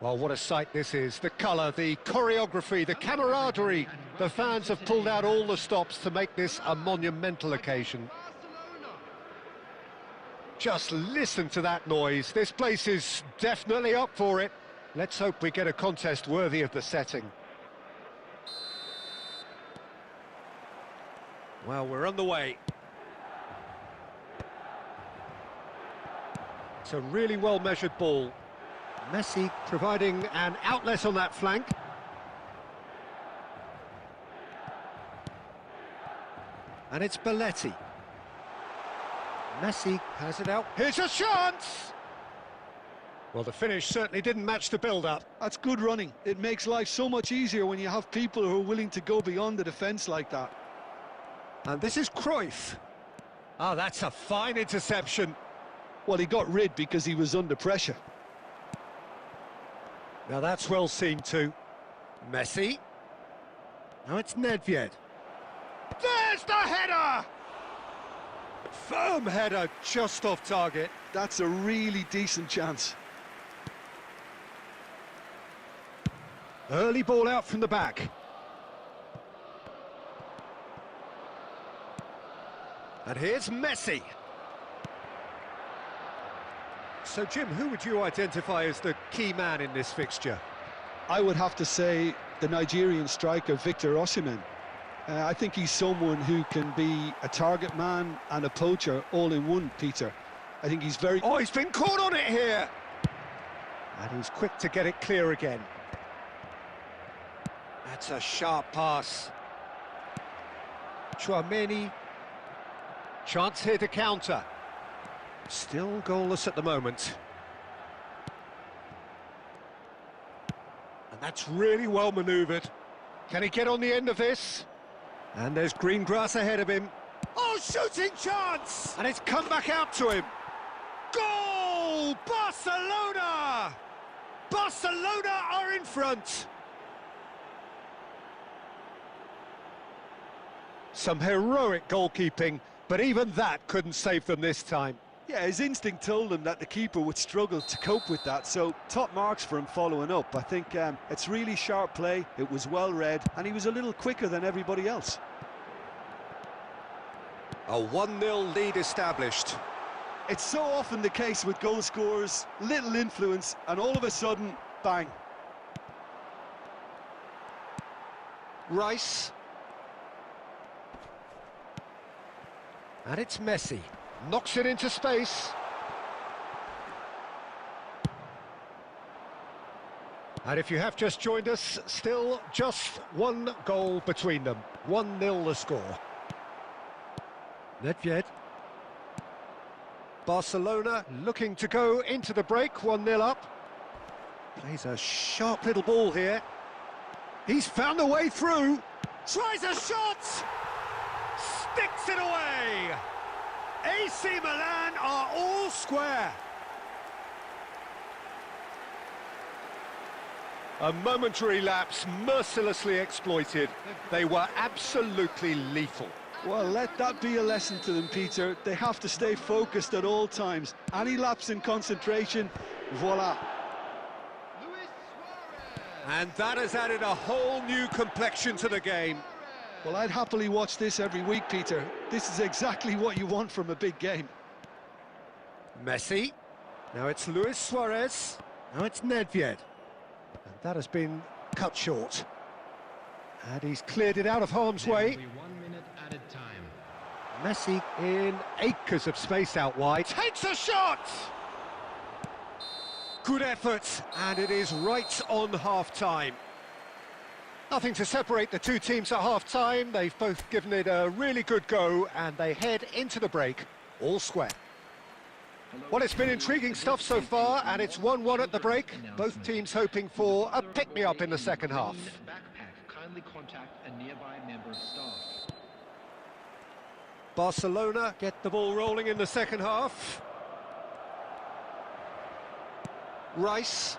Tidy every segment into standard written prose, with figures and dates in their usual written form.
Well, what a sight this is. The colour, the choreography, the camaraderie. The fans have pulled out all the stops to make this a monumental occasion. Just listen to that noise. This place is definitely up for it. Let's hope we get a contest worthy of the setting. Well, we're on the way. It's a really well-measured ball. Messi providing an outlet on that flank. And it's Belletti. Messi has it out. Here's a chance! Well, the finish certainly didn't match the build-up. That's good running. It makes life so much easier when you have people who are willing to go beyond the defence like that. And this is Cruyff. Oh, that's a fine interception. Well, he got rid because he was under pressure. Now that's well seen too. Messi. Now it's Nedved. There's the header! Firm header, just off target. That's a really decent chance. Early ball out from the back. And here's Messi. So, Jim, who would you identify as the key man in this fixture? I would have to say the Nigerian striker, Victor Osimhen. I think he's someone who can be a target man and a poacher all in one, Peter. I think he's very... Oh, he's been caught on it here! And he's quick to get it clear again. That's a sharp pass. Tchouaméni. Chance here to counter. Still goalless at the moment. And that's really well manoeuvred. Can he get on the end of this? And there's green grass ahead of him. Oh, shooting chance! And it's come back out to him. Goal! Barcelona! Barcelona are in front. Some heroic goalkeeping, but even that couldn't save them this time. Yeah, his instinct told him that the keeper would struggle to cope with that, so top marks for him following up. I think it's really sharp play, it was well read, and he was a little quicker than everybody else. A 1-0 lead established. It's so often the case with goal scorers, little influence, and all of a sudden, bang. Rice. And it's Messi. Knocks it into space. And if you have just joined us, still just one goal between them. 1-0 the score. Nedved. Barcelona looking to go into the break, 1-0 up. Plays a sharp little ball here. He's found a way through. Tries a shot! Sticks it away! AC Milan are all square. A momentary lapse mercilessly exploited. They were absolutely lethal. Well, let that be a lesson to them, Peter. They have to stay focused at all times. Any lapse in concentration, voila. And that has added a whole new complexion to the game. Well, I'd happily watch this every week, Peter. This is exactly what you want from a big game. Messi. Now it's Luis Suarez. Now it's Nedved. And that has been cut short. And he's cleared it out of harm's way. 1 minute added time. Messi in acres of space out wide. Takes a shot! Good effort, and it is right on half-time. Nothing to separate the two teams at half-time. They've both given it a really good go, and they head into the break all square. Well, it's been intriguing stuff so far, and it's 1-1 at the break. Both teams hoping for a pick-me-up in the second half. Kindly contact a nearby member of staff. Barcelona get the ball rolling in the second half. Rice.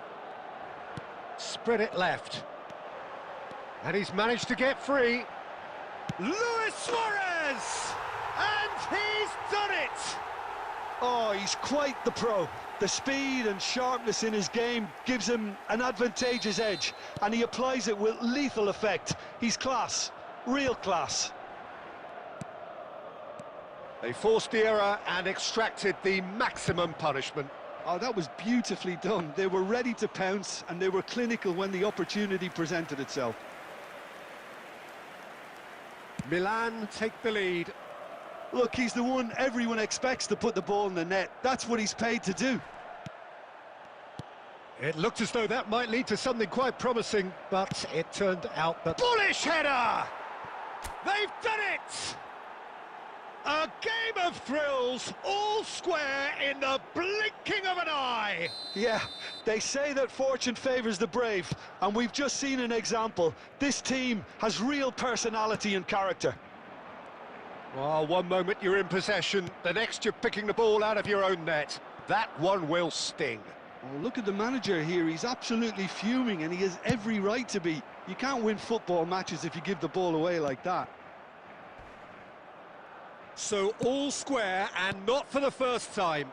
Spread it left. And he's managed to get free. Luis Suarez! And he's done it! Oh, he's quite the pro. The speed and sharpness in his game gives him an advantageous edge, and he applies it with lethal effect. He's class, real class. They forced the error and extracted the maximum punishment. Oh, that was beautifully done. They were ready to pounce, and they were clinical when the opportunity presented itself. Milan take the lead. Look, he's the one everyone expects to put the ball in the net. That's what he's paid to do. It looked as though that might lead to something quite promising, but it turned out that... Bullish header! They've done it! A game of thrills, all square in the blinking of an eye! Yeah, they say that fortune favours the brave, and we've just seen an example. This team has real personality and character. Well, one moment you're in possession, the next you're picking the ball out of your own net. That one will sting. Oh, look at the manager here. He's absolutely fuming, and he has every right to be. You can't win football matches if you give the ball away like that. So all square, and not for the first time.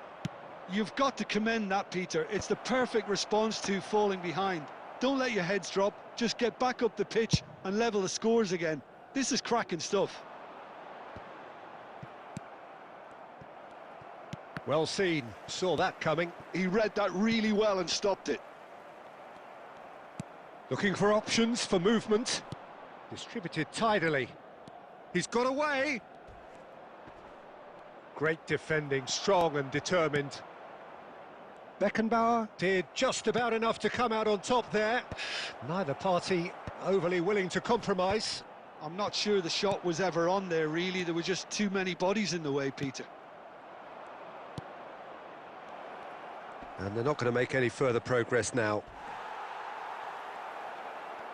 You've got to commend that, Peter. It's the perfect response to falling behind. Don't let your heads drop. Just get back up the pitch and level the scores again. This is cracking stuff. Well seen, saw that coming. He read that really well and stopped it. Looking for options for movement. Distributed tidily. He's got away. Great defending, strong and determined. Beckenbauer did just about enough to come out on top there. Neither party overly willing to compromise. I'm not sure the shot was ever on there, really. There were just too many bodies in the way, Peter. And they're not going to make any further progress now.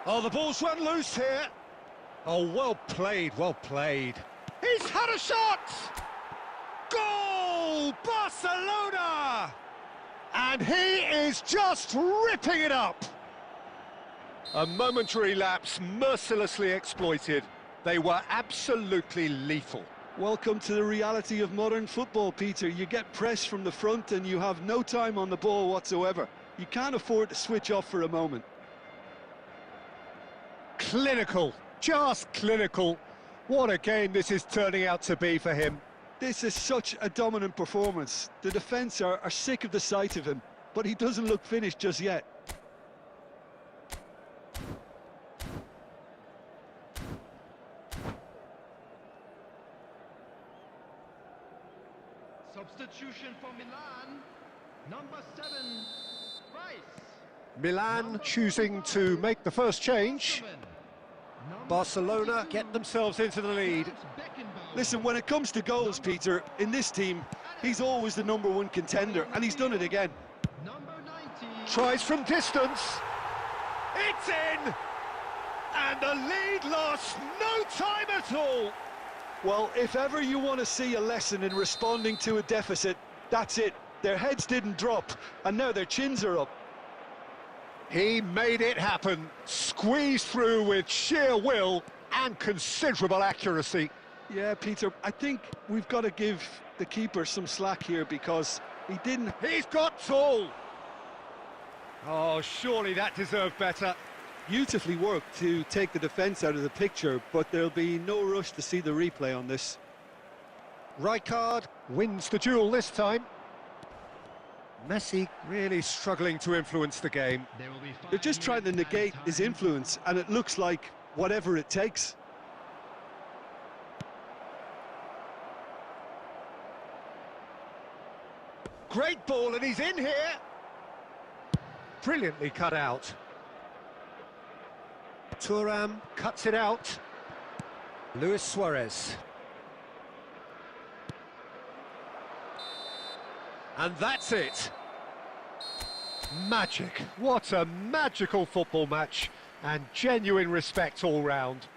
Oh, the ball's run loose here. Oh, well played, well played. He's had a shot! Goal! Barcelona! And he is just ripping it up. A momentary lapse mercilessly exploited. They were absolutely lethal. Welcome to the reality of modern football, Peter. You get press from the front and you have no time on the ball whatsoever. You can't afford to switch off for a moment. Clinical, just clinical. What a game this is turning out to be for him. This is such a dominant performance. The defence are sick of the sight of him, but he doesn't look finished just yet. Substitution for Milan, number 7, Rice. Milan choosing to make the first change. Barcelona get themselves into the lead. Listen, when it comes to goals, Peter, in this team, he's always the #1 contender, and he's done it again. Tries from distance. It's in! And the lead lost no time at all. Well, if ever you want to see a lesson in responding to a deficit, that's it. Their heads didn't drop, and now their chins are up. He made it happen, squeezed through with sheer will and considerable accuracy. Yeah, Peter, I think we've got to give the keeper some slack here because he didn't... He's got tall! Oh, surely that deserved better. Beautifully worked to take the defence out of the picture, but there'll be no rush to see the replay on this. Rijkaard wins the duel this time. Messi really struggling to influence the game. They're just trying to negate his influence, and it looks like whatever it takes. Great ball, and he's in here. Brilliantly cut out. Thuram cuts it out. Luis Suarez. And that's it. Magic. What a magical football match. And genuine respect all round.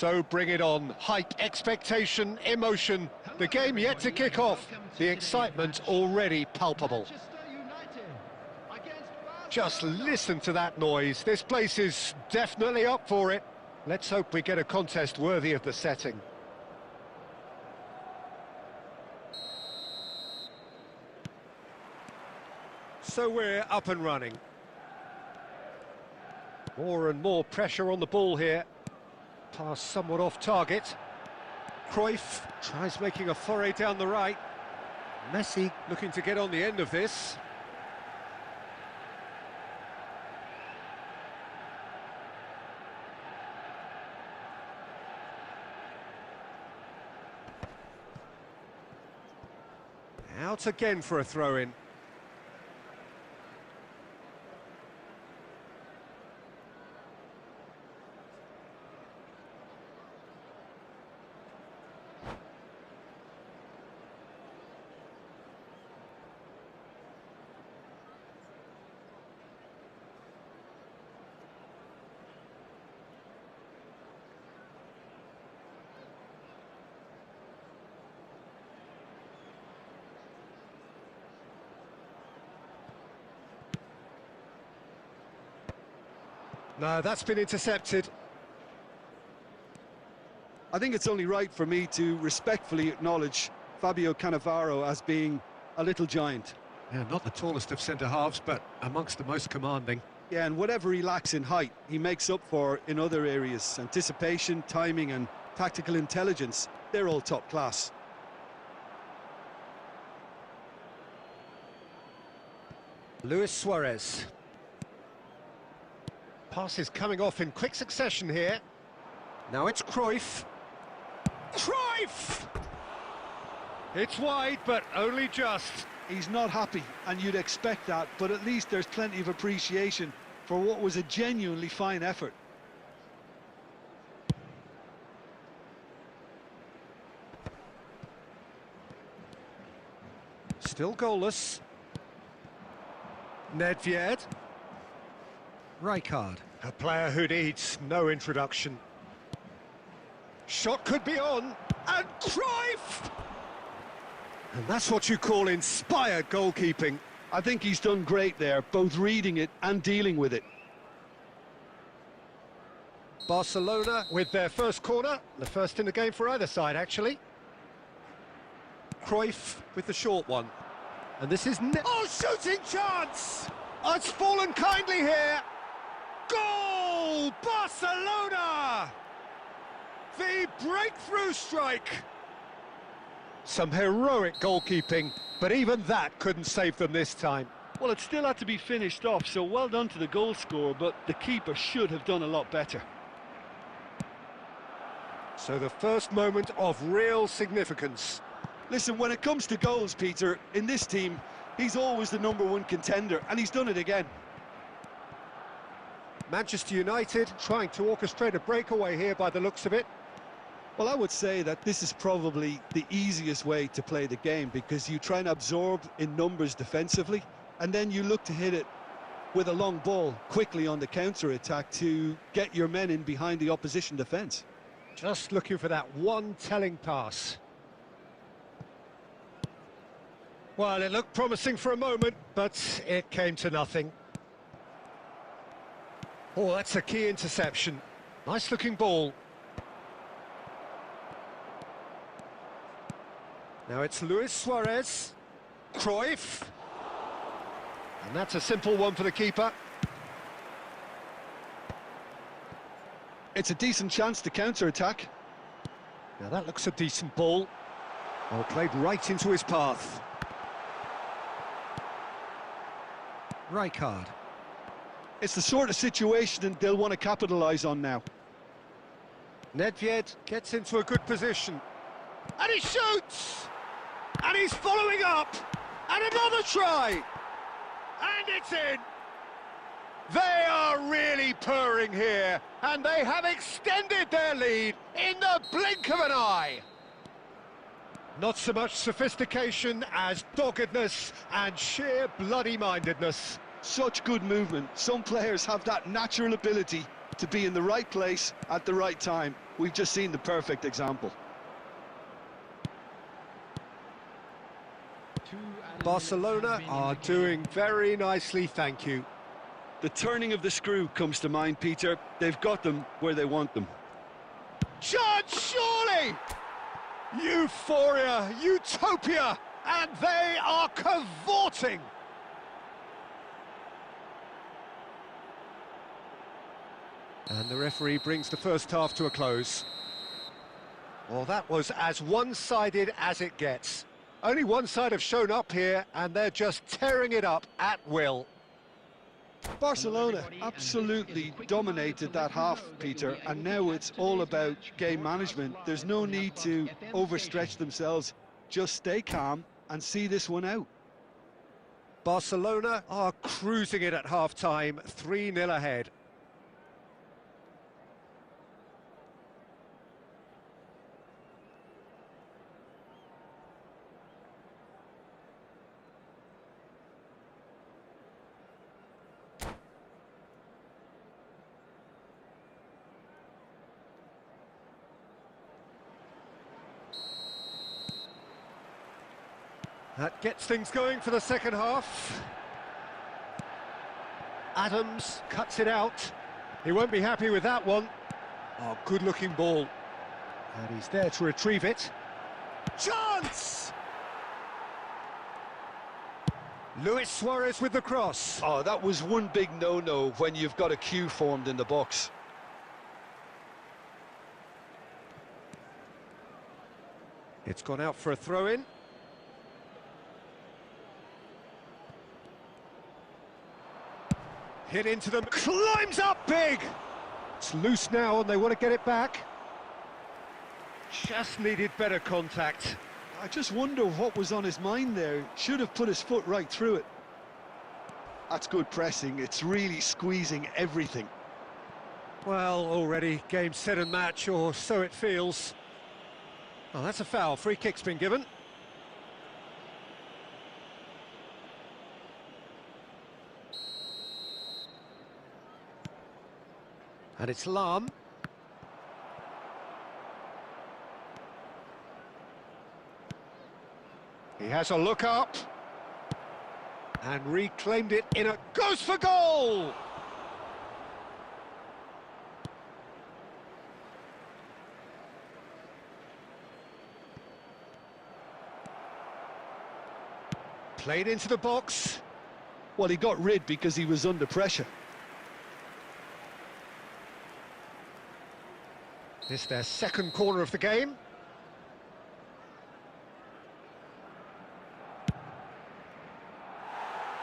So bring it on. Hype, expectation, emotion. The game yet to kick off. The excitement already palpable. Just listen to that noise. This place is definitely up for it. Let's hope we get a contest worthy of the setting. So we're up and running. More and more pressure on the ball here. Pass somewhat off target. Cruyff tries making a foray down the right. Messi looking to get on the end of this. Out again for a throw-in. No, that's been intercepted. I think it's only right for me to respectfully acknowledge Fabio Cannavaro as being a little giant. Yeah, not the tallest of centre-halves, but amongst the most commanding. Yeah, and whatever he lacks in height, he makes up for in other areas. Anticipation, timing and tactical intelligence, they're all top class. Luis Suarez. Passes coming off in quick succession here. Now it's Cruyff. Cruyff! It's wide, but only just. He's not happy, and you'd expect that, but at least there's plenty of appreciation for what was a genuinely fine effort. Still goalless. Nedved. Rijkaard, a player who needs no introduction. Shot could be on, and Cruyff! And that's what you call inspired goalkeeping. I think he's done great there, both reading it and dealing with it. Barcelona with their first corner, the first in the game for either side, actually. Cruyff with the short one. And this is... Oh, shooting chance! Oh, it's fallen kindly here. Goal! Barcelona! The breakthrough strike! Some heroic goalkeeping, but even that couldn't save them this time. Well, it still had to be finished off, so well done to the goal scorer, but the keeper should have done a lot better. So the first moment of real significance. Listen, when it comes to goals, Peter, in this team, he's always the #1 contender, and he's done it again. Manchester United trying to orchestrate a breakaway here by the looks of it. Well, I would say that this is probably the easiest way to play the game, because you try and absorb in numbers defensively, and then you look to hit it with a long ball quickly on the counter-attack to get your men in behind the opposition defence. Just looking for that one telling pass. Well, it looked promising for a moment, but it came to nothing. Oh, that's a key interception. Nice-looking ball. Now it's Luis Suarez. Cruyff. And that's a simple one for the keeper. It's a decent chance to counter-attack. Now that looks a decent ball. Oh, played right into his path. Rijkaard. It's the sort of situation they'll want to capitalise on now. Nedved gets into a good position. And he shoots! And he's following up! And another try! And it's in! They are really purring here, and they have extended their lead in the blink of an eye. Not so much sophistication as doggedness and sheer bloody-mindedness. Such good movement. Some players have that natural ability to be in the right place at the right time. We've just seen the perfect example. Barcelona are doing very nicely, thank you. The turning of the screw comes to mind, Peter. They've got them where they want them. Chance, surely! Euphoria, utopia, and they are cavorting! And the referee brings the first half to a close. Well, that was as one-sided as it gets. Only one side have shown up here, and they're just tearing it up at will. Barcelona absolutely dominated that half, Peter, and now it's all about game management. There's no need to overstretch themselves. Just stay calm and see this one out. Barcelona are cruising it at half-time, 3-0 ahead. That gets things going for the second half. Adams cuts it out. He won't be happy with that one. Oh, good-looking ball. And he's there to retrieve it. Chance! Luis Suarez with the cross. Oh, that was one big no-no when you've got a queue formed in the box. It's gone out for a throw-in. Hit into them, climbs up big! It's loose now and they want to get it back. Just needed better contact. I just wonder what was on his mind there. Should have put his foot right through it. That's good pressing. It's really squeezing everything. Well, already game, set and match, or so it feels. Oh, that's a foul. Free kick's been given. And it's Lahm. He has a look up. And reclaimed it in a... Goes for goal! Played into the box. Well, he got rid because he was under pressure. This their second corner of the game.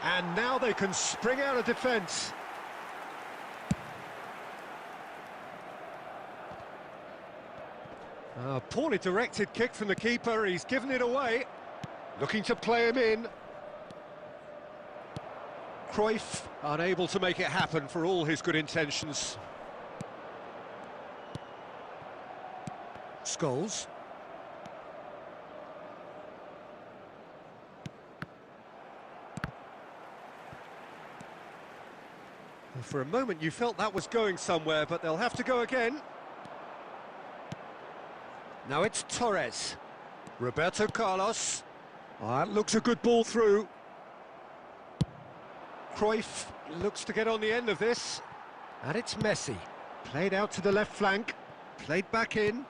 And now they can spring out of defence. A poorly directed kick from the keeper, he's given it away. Looking to play him in. Cruyff unable to make it happen for all his good intentions. Scholes. Well, for a moment you felt that was going somewhere, but they'll have to go again. Now it's Torres. Roberto Carlos. Oh, that looks a good ball through. Cruyff looks to get on the end of this. And it's Messi. Played out to the left flank. Played back in.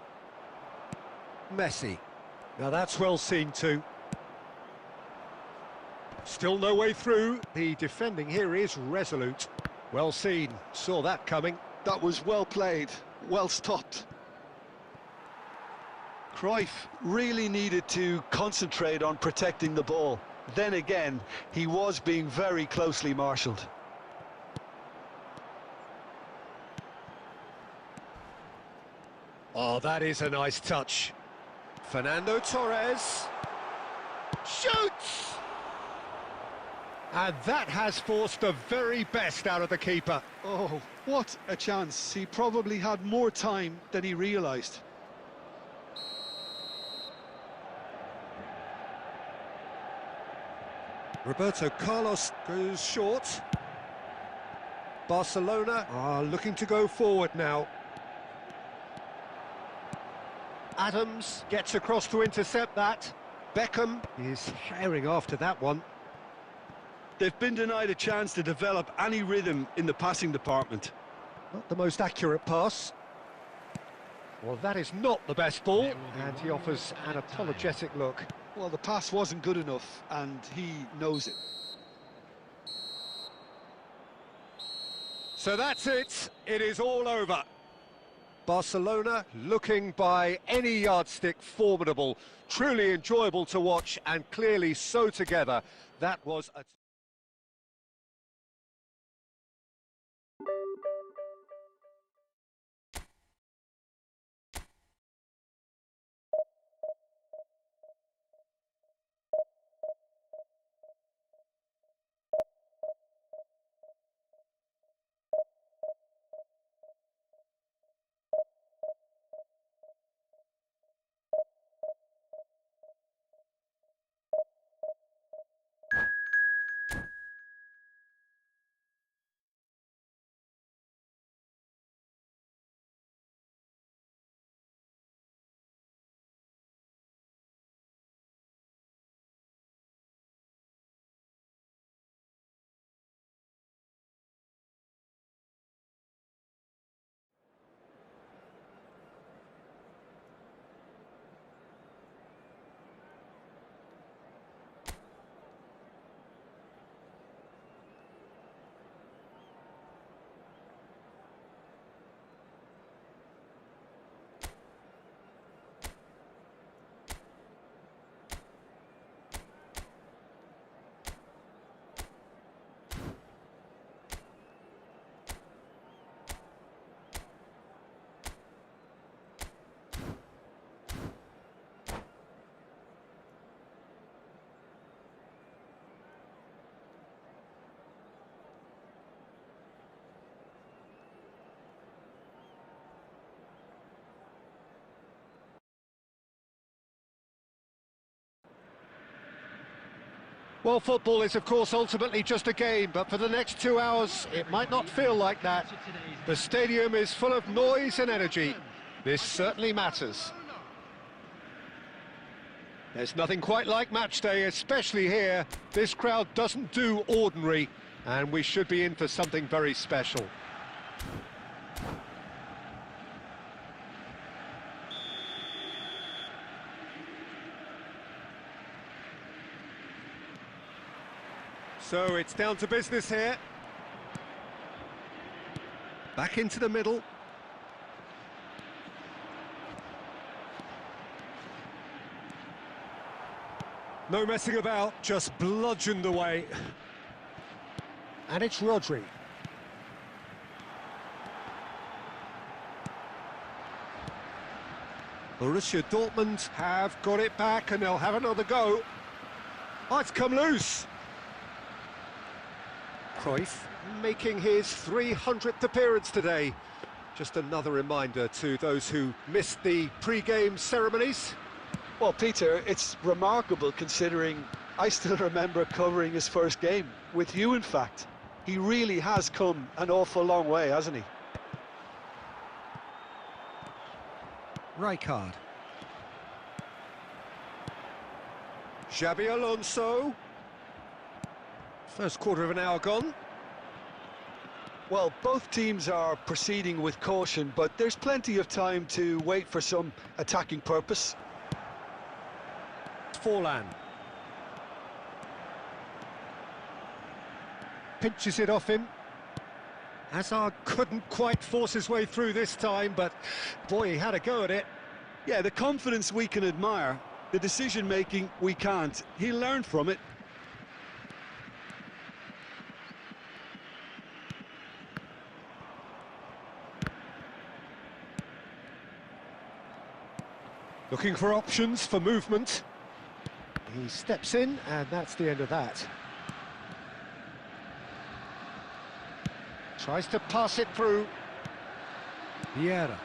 Messi. Now that's well seen too. Still no way through. The defending here is resolute. Well seen. Saw that coming. That was well played, well stopped. Cruyff really needed to concentrate on protecting the ball. Then again, he was being very closely marshalled. Oh, that is a nice touch. Fernando Torres shoots! And that has forced the very best out of the keeper. Oh, what a chance. He probably had more time than he realised. Roberto Carlos goes short. Barcelona are looking to go forward now. Adams gets across to intercept that. Beckham is herring after that one. They've been denied a chance to develop any rhythm in the passing department. Not the most accurate pass. Well, that is not the best ball, and he offers an apologetic look. Well, the pass wasn't good enough, and he knows it. So that's it. It is all over. Barcelona looking by any yardstick formidable, truly enjoyable to watch, and clearly so together. That was a... Well, football is, of course, ultimately just a game, but for the next 2 hours, it might not feel like that. The stadium is full of noise and energy. This certainly matters. There's nothing quite like match day, especially here. This crowd doesn't do ordinary, and we should be in for something very special. So it's down to business here. Back into the middle. No messing about, just bludgeoned away. And it's Rodri. Borussia Dortmund have got it back and they'll have another go. Oh, it's come loose. Cruyff making his 300th appearance today. Just another reminder to those who missed the pre-game ceremonies. Well, Peter, it's remarkable considering I still remember covering his first game, with you in fact. He really has come an awful long way, hasn't he? Rijkaard. Xabi Alonso. First quarter of an hour gone. Well, both teams are proceeding with caution, but there's plenty of time to wait for some attacking purpose. Forlan. Pinches it off him. Hazard couldn't quite force his way through this time, but boy, he had a go at it. Yeah, the confidence we can admire, the decision-making we can't. He learned from it. Looking for options for movement. He steps in, and that's the end of that. Tries to pass it through. Vieira.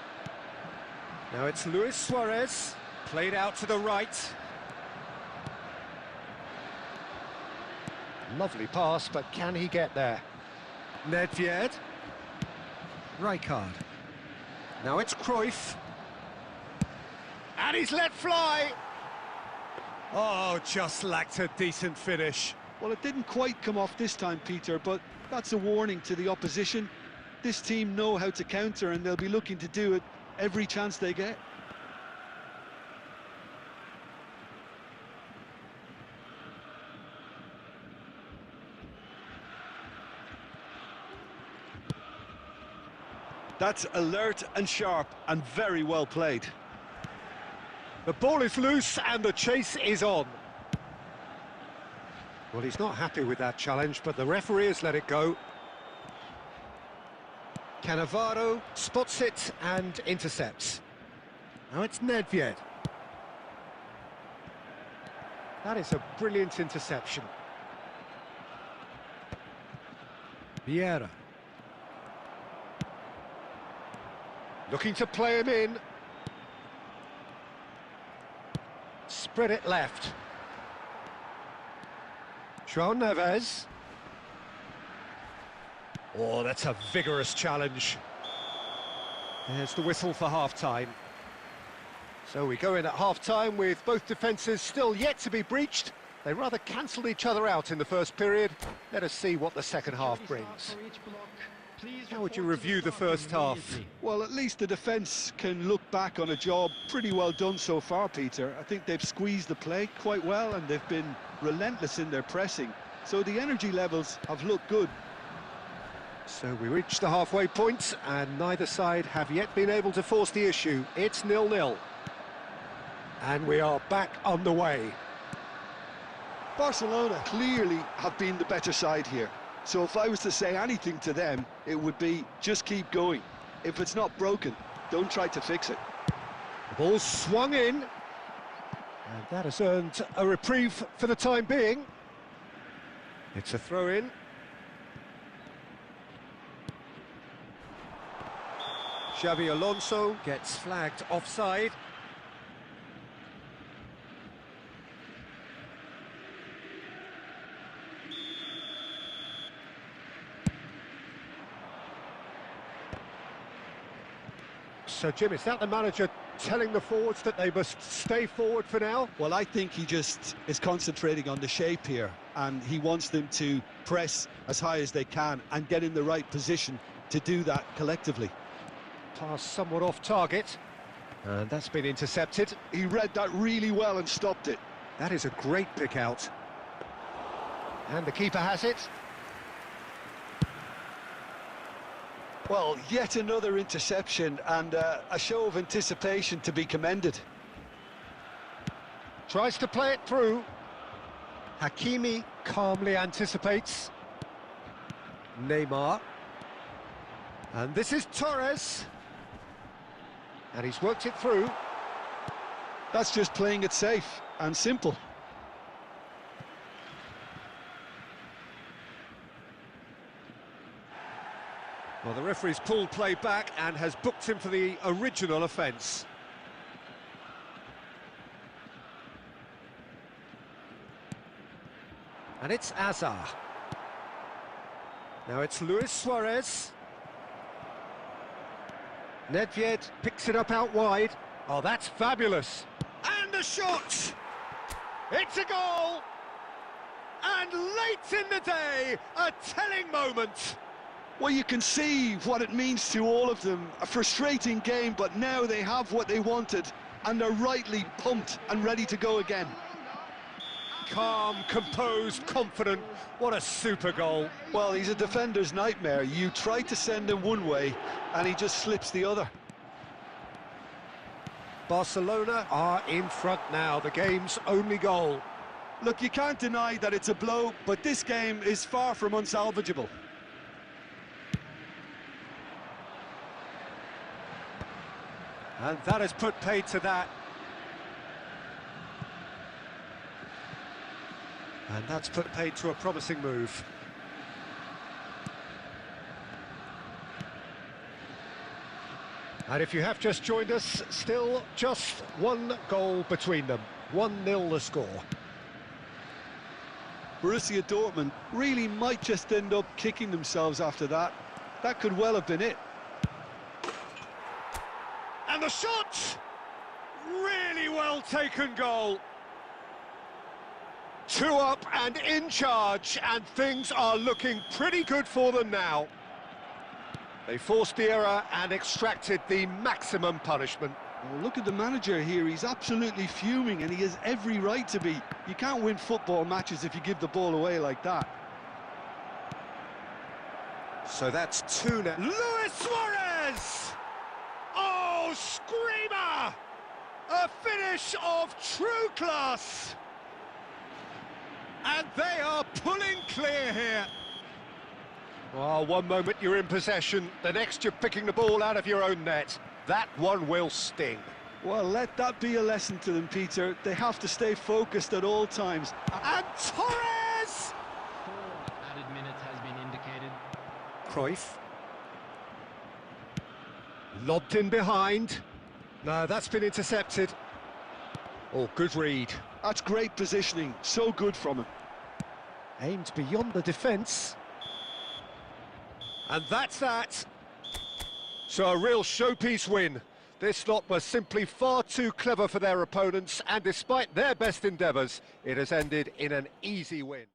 Now it's Luis Suarez, played out to the right. Lovely pass, but can he get there? Nedved Rijkaard. Now it's Cruyff. And he's let fly! Oh, just lacked a decent finish. Well, it didn't quite come off this time, Peter, but that's a warning to the opposition. This team know how to counter, and they'll be looking to do it every chance they get. That's alert and sharp and very well played. The ball is loose and the chase is on. Well, he's not happy with that challenge, but the referee has let it go. Cannavaro spots it and intercepts. Now it's Nedved. That is a brilliant interception. Vieira. Looking to play him in. Spread it left. João Neves. Oh, that's a vigorous challenge. There's the whistle for half-time. So we go in at half-time with both defences still yet to be breached. They rather cancelled each other out in the first period. Let us see what the second half brings. How would you review the first half? Well, at least the defence can look back on a job pretty well done so far, Peter. I think they've squeezed the play quite well and they've been relentless in their pressing. So the energy levels have looked good. So we reach the halfway point and neither side have yet been able to force the issue. It's 0-0. And we are back on the way. Barcelona clearly have been the better side here. So if I was to say anything to them, it would be just keep going. If it's not broken, don't try to fix it. The ball swung in. And that has earned a reprieve for the time being. It's a throw-in. Xabi Alonso gets flagged offside. So, Jim, is that the manager telling the forwards that they must stay forward for now? Well, I think he just is concentrating on the shape here, and he wants them to press as high as they can and get in the right position to do that collectively. Pass somewhat off target, and that's been intercepted. He read that really well and stopped it. That is a great pick out. And the keeper has it. Well, yet another interception and a show of anticipation to be commended. Tries to play it through. Hakimi calmly anticipates. Neymar. And this is Torres. And he's worked it through. That's just playing it safe and simple. Well, the referee's pulled play back and has booked him for the original offence. And it's Azar. Now it's Luis Suarez. Nedved picks it up out wide. Oh, that's fabulous. And the shot! It's a goal! And late in the day, a telling moment. Well, you can see what it means to all of them. A frustrating game, but now they have what they wanted, and they're rightly pumped and ready to go again. Calm, composed, confident. What a super goal. Well, he's a defender's nightmare. You try to send him one way, and he just slips the other. Barcelona are in front now, the game's only goal. Look, you can't deny that it's a blow, but this game is far from unsalvageable. And that has put paid to that. And that's put paid to a promising move. And if you have just joined us, still just one goal between them. 1-0 the score. Borussia Dortmund really might just end up kicking themselves after that. That could well have been it. the shot! Really well taken goal. 2 up and in charge, and things are looking pretty good for them now. They forced the error and extracted the maximum punishment. Well, look at the manager here, he's absolutely fuming and he has every right to be. You can't win football matches if you give the ball away like that. So that's 2 now. Luis Suarez! Oh, screamer! A finish of true class! And they are pulling clear here. Well, one moment you're in possession, the next you're picking the ball out of your own net. That one will sting. Well, let that be a lesson to them, Peter. They have to stay focused at all times. And Torres! 4 added minutes has been indicated. Cruyff. Lobbed in behind. No, that's been intercepted. Oh, good read. That's great positioning, so good from him. Aimed beyond the defence. And that's that. So a real showpiece win. This lot was simply far too clever for their opponents, and despite their best endeavours, it has ended in an easy win.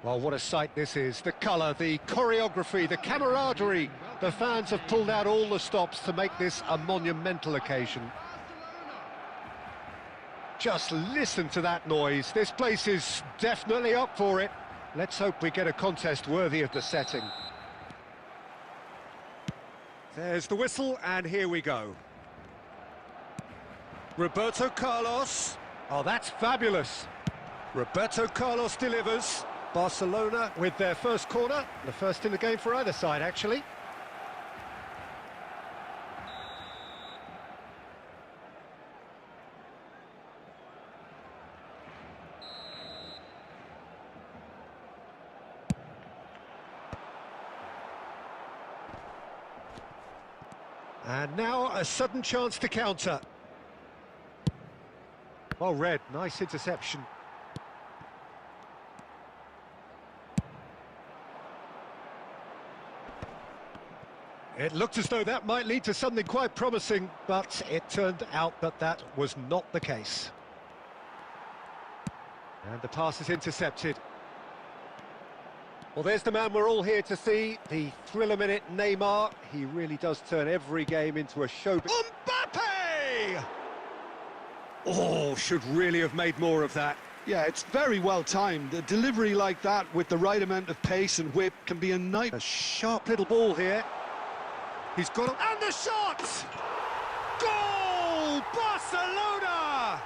Well, what a sight this is. The colour, the choreography, the camaraderie. The fans have pulled out all the stops to make this a monumental occasion. Just listen to that noise. This place is definitely up for it. Let's hope we get a contest worthy of the setting. There's the whistle, and here we go. Roberto Carlos. Oh, that's fabulous. Roberto Carlos delivers. Barcelona with their first corner, the first in the game for either side, actually. And now a sudden chance to counter. Well read, nice interception. It looked as though that might lead to something quite promising, but it turned out that that was not the case. And the pass is intercepted. Well, there's the man we're all here to see, the thriller-minute Neymar. He really does turn every game into a show. Mbappe! Oh, should really have made more of that. Yeah, it's very well timed. A delivery like that with the right amount of pace and whip can be a nice... A sharp little ball here. He's got it, and the shot! Goal! Barcelona!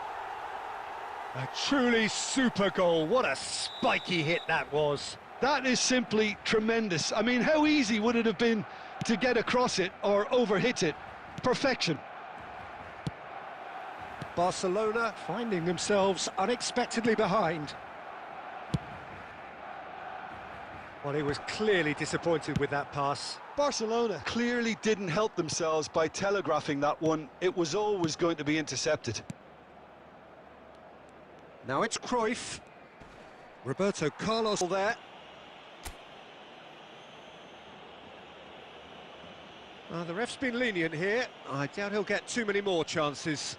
A truly super goal. What a spiky hit that was. That is simply tremendous. I mean, how easy would it have been to get across it or overhit it? Perfection. Barcelona finding themselves unexpectedly behind. Well, he was clearly disappointed with that pass. Barcelona clearly didn't help themselves by telegraphing that one. It was always going to be intercepted. Now it's Cruyff. Roberto Carlos there. The ref's been lenient here. I doubt he'll get too many more chances.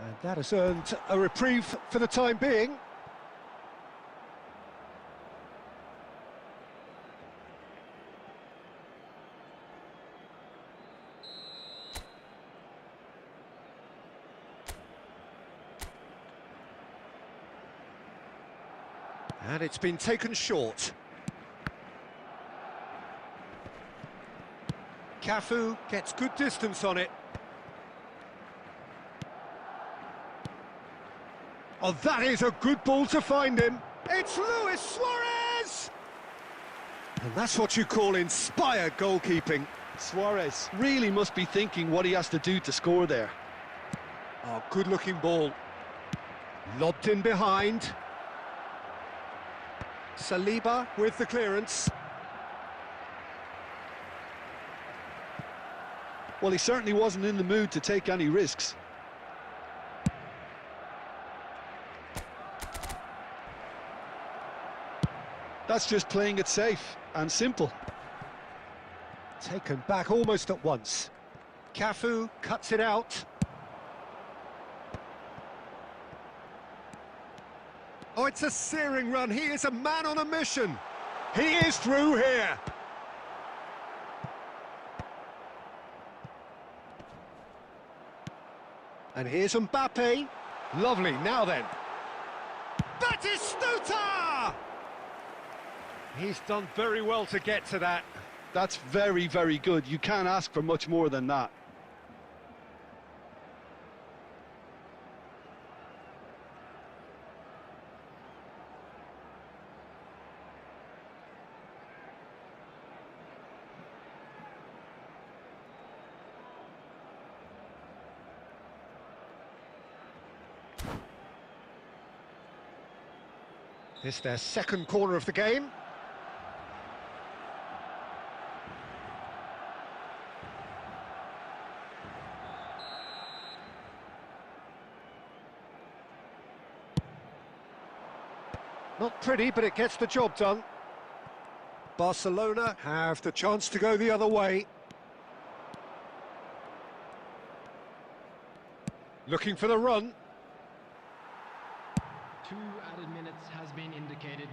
And that has earned a reprieve for the time being. And it's been taken short. Cafu gets good distance on it. Oh, that is a good ball to find him. It's Luis Suarez! And that's what you call inspired goalkeeping. Suarez really must be thinking what he has to do to score there. Oh, good-looking ball. Lobbed in behind. Saliba with the clearance. Well, he certainly wasn't in the mood to take any risks. That's just playing it safe and simple. Taken back almost at once. Cafu cuts it out. Oh, it's a searing run. He is a man on a mission. He is through here. And here's Mbappe. Lovely, now then. Batistuta! He's done very well to get to that. That's very, very good. You can't ask for much more than that. This is their second corner of the game. Not pretty, but it gets the job done. Barcelona have the chance to go the other way. Looking for the run. 2 added minutes has been indicated.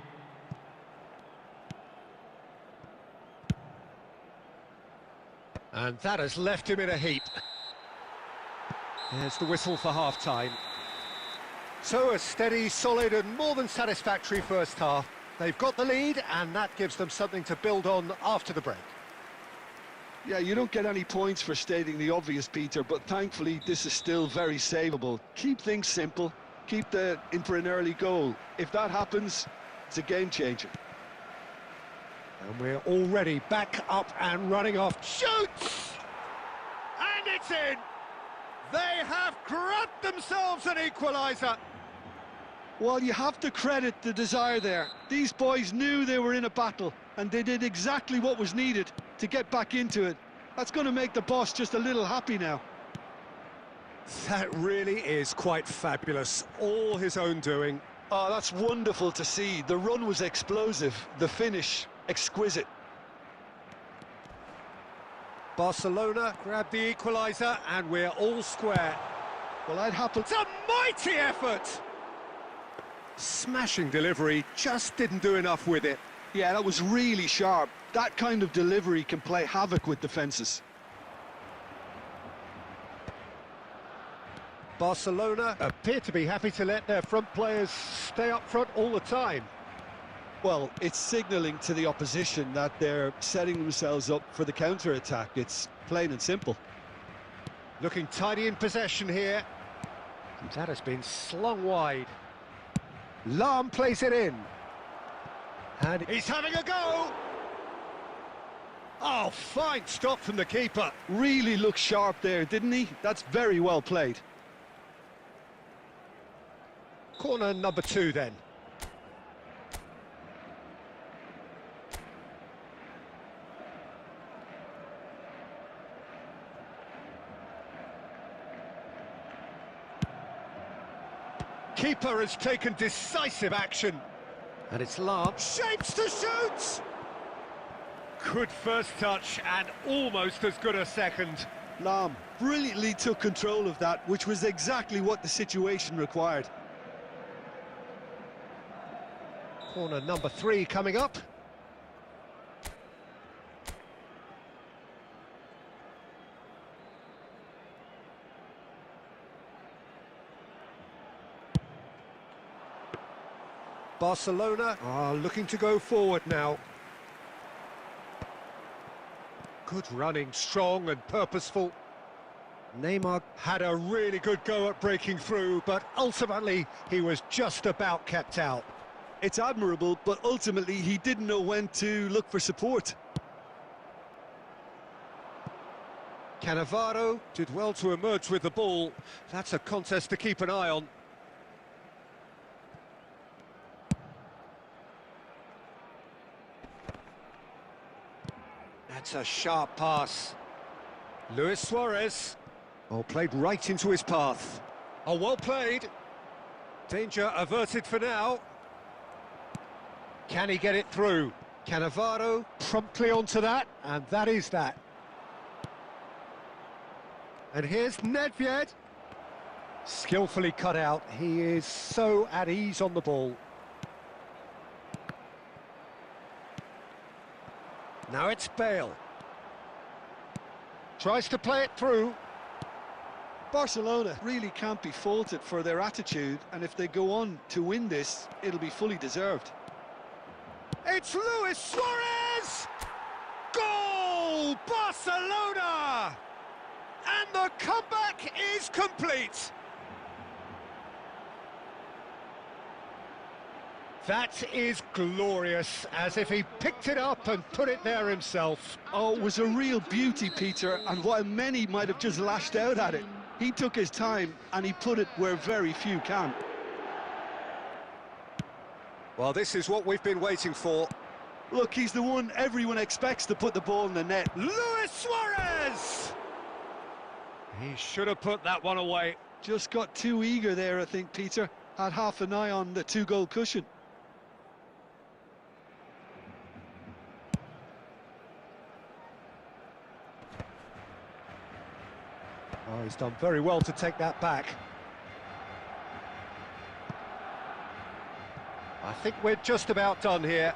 And that has left him in a heap. There's the whistle for half-time. So a steady, solid and more than satisfactory first half. They've got the lead and that gives them something to build on after the break. Yeah, you don't get any points for stating the obvious, Peter, but thankfully this is still very savable. Keep things simple, keep in for an early goal. If that happens, it's a game changer. And we're already back up and running off. Shoots! And it's in! They have grabbed themselves an equaliser. Well, you have to credit the desire there. These boys knew they were in a battle, and they did exactly what was needed to get back into it. That's going to make the boss just a little happy now. That really is quite fabulous. All his own doing. Oh, that's wonderful to see. The run was explosive, the finish exquisite. Barcelona grabbed the equaliser and we're all square. Well, I'd happen... It's a mighty effort! Smashing delivery, just didn't do enough with it. Yeah, that was really sharp. That kind of delivery can play havoc with defences. Barcelona appear to be happy to let their front players stay up front all the time. Well, it's signalling to the opposition that they're setting themselves up for the counter-attack. It's plain and simple. Looking tidy in possession here. And that has been slung wide. Lahm plays it in. And he's having a go! Oh, fine stop from the keeper. Really looked sharp there, didn't he? That's very well played. Corner number 2 then. Keeper has taken decisive action. And it's Lahm. Shapes to shoot! Good first touch and almost as good a second. Lahm brilliantly took control of that, which was exactly what the situation required. Corner number 3 coming up. Barcelona are looking to go forward now. Good running, strong and purposeful. Neymar had a really good go at breaking through, but ultimately he was just about kept out. It's admirable, but ultimately he didn't know when to look for support. Cannavaro did well to emerge with the ball. That's a contest to keep an eye on. That's a sharp pass. Luis Suarez. Oh, played right into his path. Oh, well played. Danger averted for now. Can he get it through? Cannavaro promptly onto that, and that is that. And here's Nedved. Skillfully cut out. He is so at ease on the ball. Now it's Bale. Tries to play it through. Barcelona really can't be faulted for their attitude, and if they go on to win this, it'll be fully deserved. It's Luis Suarez! Goal! Barcelona! And the comeback is complete. That is glorious, as if he picked it up and put it there himself. Oh, it was a real beauty, Peter, and while many might have just lashed out at it, he took his time and he put it where very few can. Well, this is what we've been waiting for. Look, he's the one everyone expects to put the ball in the net. Luis Suarez! He should have put that one away. Just got too eager there, I think, Peter. Had half an eye on the 2-goal cushion. Oh, he's done very well to take that back. I think we're just about done here.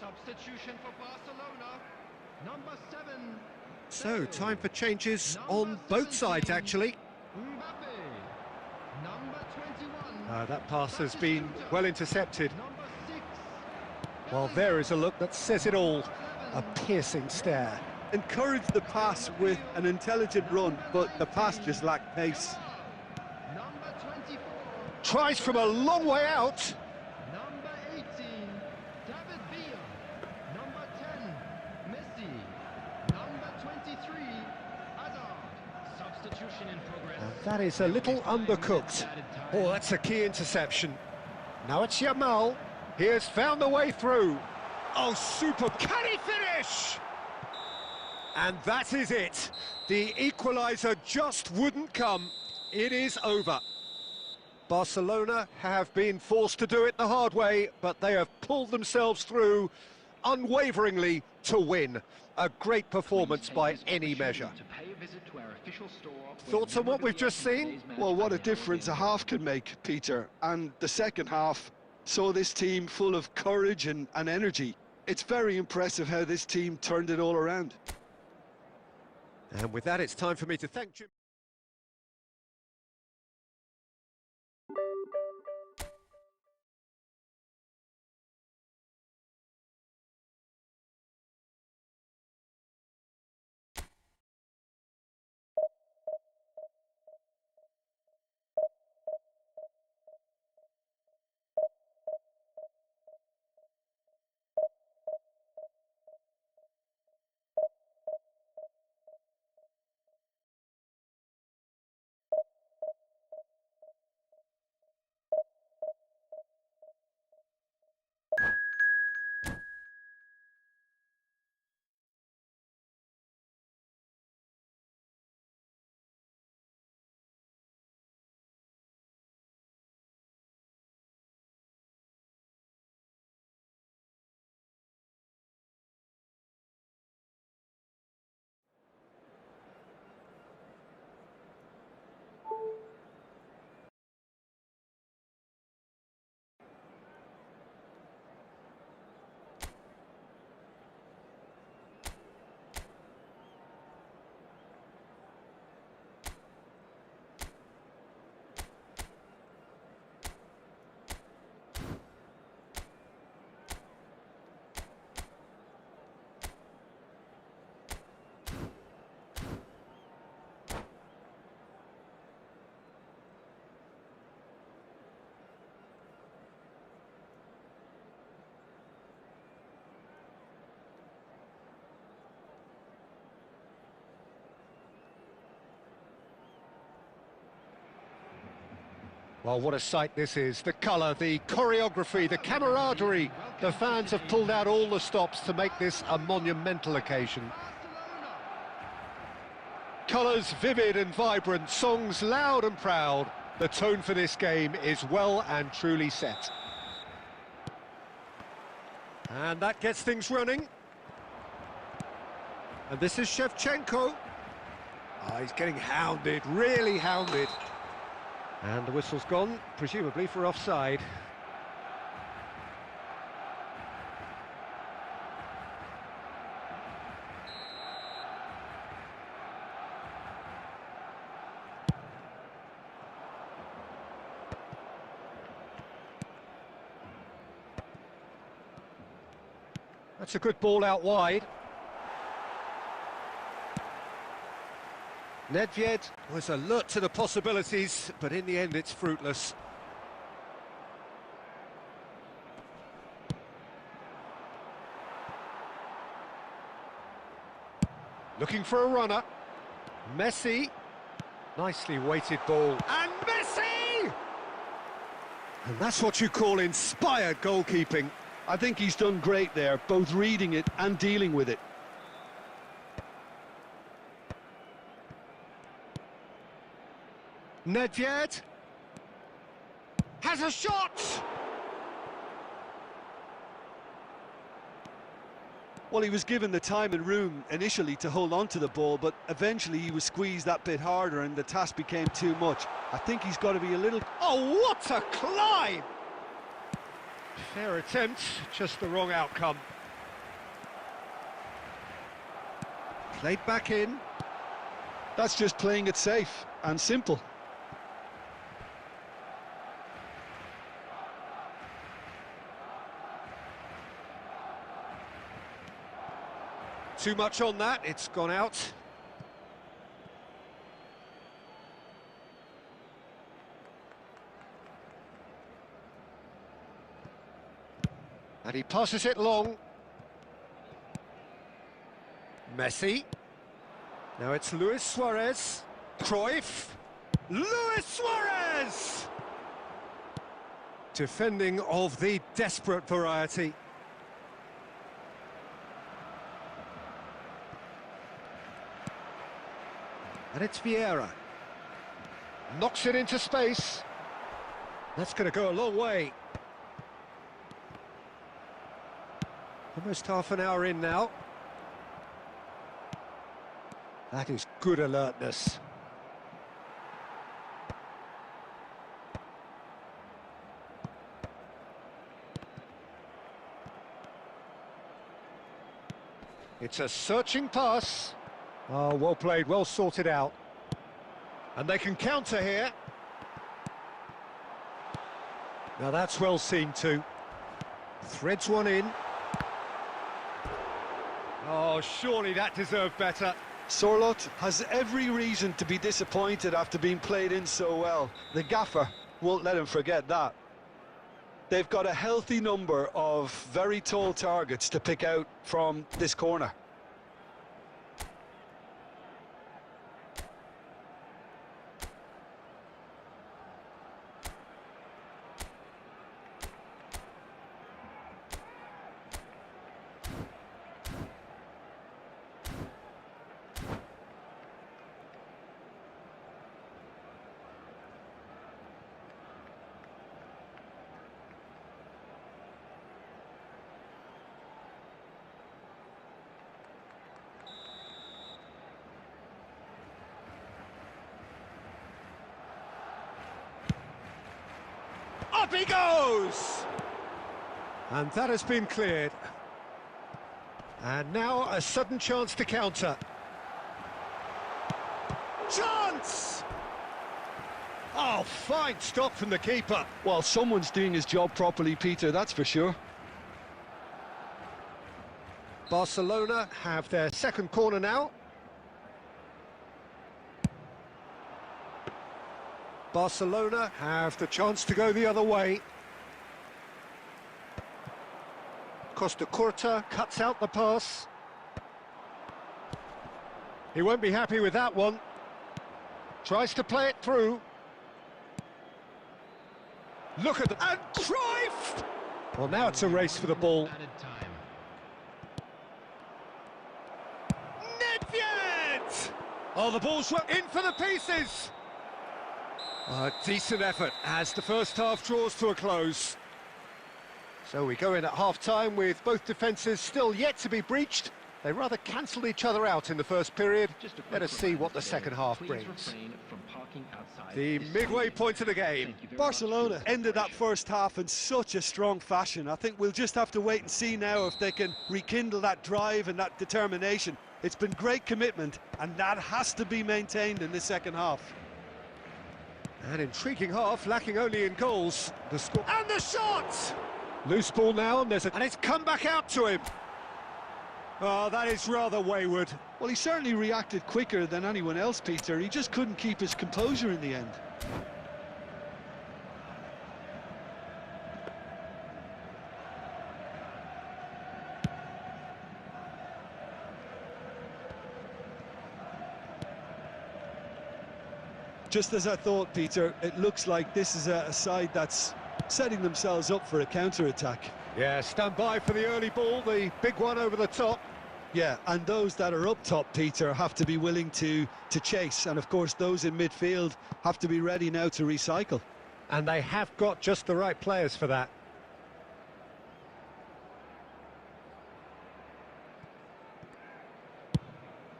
Substitution for Barcelona, number 7. So, time for changes on both sides, actually. Mbappe, number 21. That pass has been well intercepted. Number 6. Well, there is a look that says it all. A piercing stare. Encouraged the pass with an intelligent run, but the pass just lacked pace. Number 24. Tries from a long way out. Number 18, David Villa. Number 10, Messi. Number 23, Hazard. Substitution in progress. And that is a little undercooked. Oh, that's a key interception. Now it's Yamal. He has found the way through. Oh, superb. Can he finish? And that is it. The equaliser just wouldn't come. It is over. Barcelona have been forced to do it the hard way, but they have pulled themselves through unwaveringly to win. A great performance by any measure. Thoughts on what we've just seen? Well, what a difference a half can make, Peter. And the second half saw this team full of courage and energy. It's very impressive how this team turned it all around. And with that, it's time for me to thank Jim. Well, what a sight this is. The colour, the choreography, the camaraderie. The fans have pulled out all the stops to make this a monumental occasion. Colours vivid and vibrant, songs loud and proud. The tone for this game is well and truly set. And that gets things running. And this is Shevchenko. Oh, he's getting hounded, really hounded. And the whistle's gone, presumably for offside. That's a good ball out wide. Nedved was alert to the possibilities, but in the end it's fruitless. Looking for a runner. Messi. Nicely weighted ball. And Messi! And that's what you call inspired goalkeeping. I think he's done great there, both reading it and dealing with it. Nedved has a shot! Well, he was given the time and room initially to hold on to the ball, but eventually he was squeezed that bit harder and the task became too much. I think he's got to be a little... Oh, what a climb! Fair attempt, just the wrong outcome. Played back in. That's just playing it safe and simple. Too much on that, it's gone out. And he passes it long. Messi. Now it's Luis Suarez. Cruyff. Luis Suarez! Defending of the desperate variety. And it's Vieira. Knocks it into space. That's going to go a long way. Almost half an hour in now. That is good alertness. It's a searching pass. Oh, well played, well sorted out. And they can counter here. Now that's well seen too. Threads one in. Oh, surely that deserved better. Sorloth has every reason to be disappointed after being played in so well. The gaffer won't let him forget that. They've got a healthy number of very tall targets to pick out from this corner. Up he goes! And that has been cleared. And now a sudden chance to counter. Chance! Oh, fine stop from the keeper. Well, someone's doing his job properly, Peter, that's for sure. Barcelona have their second corner now. Barcelona have the chance to go the other way. Costa Curta cuts out the pass. He won't be happy with that one. Tries to play it through. Look at the... And Cruyff! Well, now it's a race for the ball. Nedved! Oh, the ball's in for the pieces! A decent effort as the first half draws to a close. So we go in at half-time with both defences still yet to be breached. They rather cancelled each other out in the first period. Let us see what the second half brings. The midway point of the game. Barcelona ended that first half in such a strong fashion. I think we'll just have to wait and see now if they can rekindle that drive and that determination. It's been great commitment, and that has to be maintained in the second half. An intriguing half, lacking only in goals. The score and the shot! Loose ball now, and it's come back out to him. Oh, that is rather wayward. Well, he certainly reacted quicker than anyone else, Peter. He just couldn't keep his composure in the end. Just as I thought, Peter, it looks like this is a side that's setting themselves up for a counter-attack. Yeah, stand by for the early ball, the big one over the top. Yeah, and those that are up top, Peter, have to be willing to chase. And, of course, those in midfield have to be ready now to recycle. And they have got just the right players for that.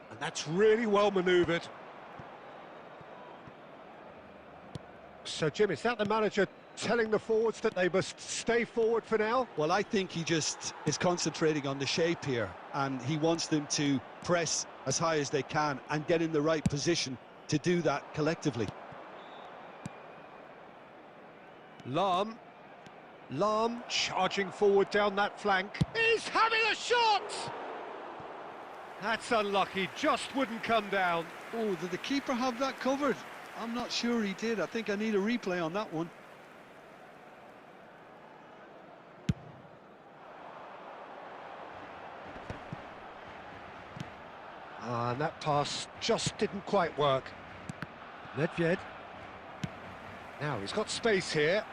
And that's really well manoeuvred. So, Jim, is that the manager telling the forwards that they must stay forward for now? Well, I think he just is concentrating on the shape here, and he wants them to press as high as they can and get in the right position to do that collectively. Lahm charging forward down that flank. He's having a shot! That's unlucky, just wouldn't come down. Oh, did the keeper have that covered? I'm not sure he did. I think I need a replay on that one. And that pass just didn't quite work. Nedved. Now he's got space here,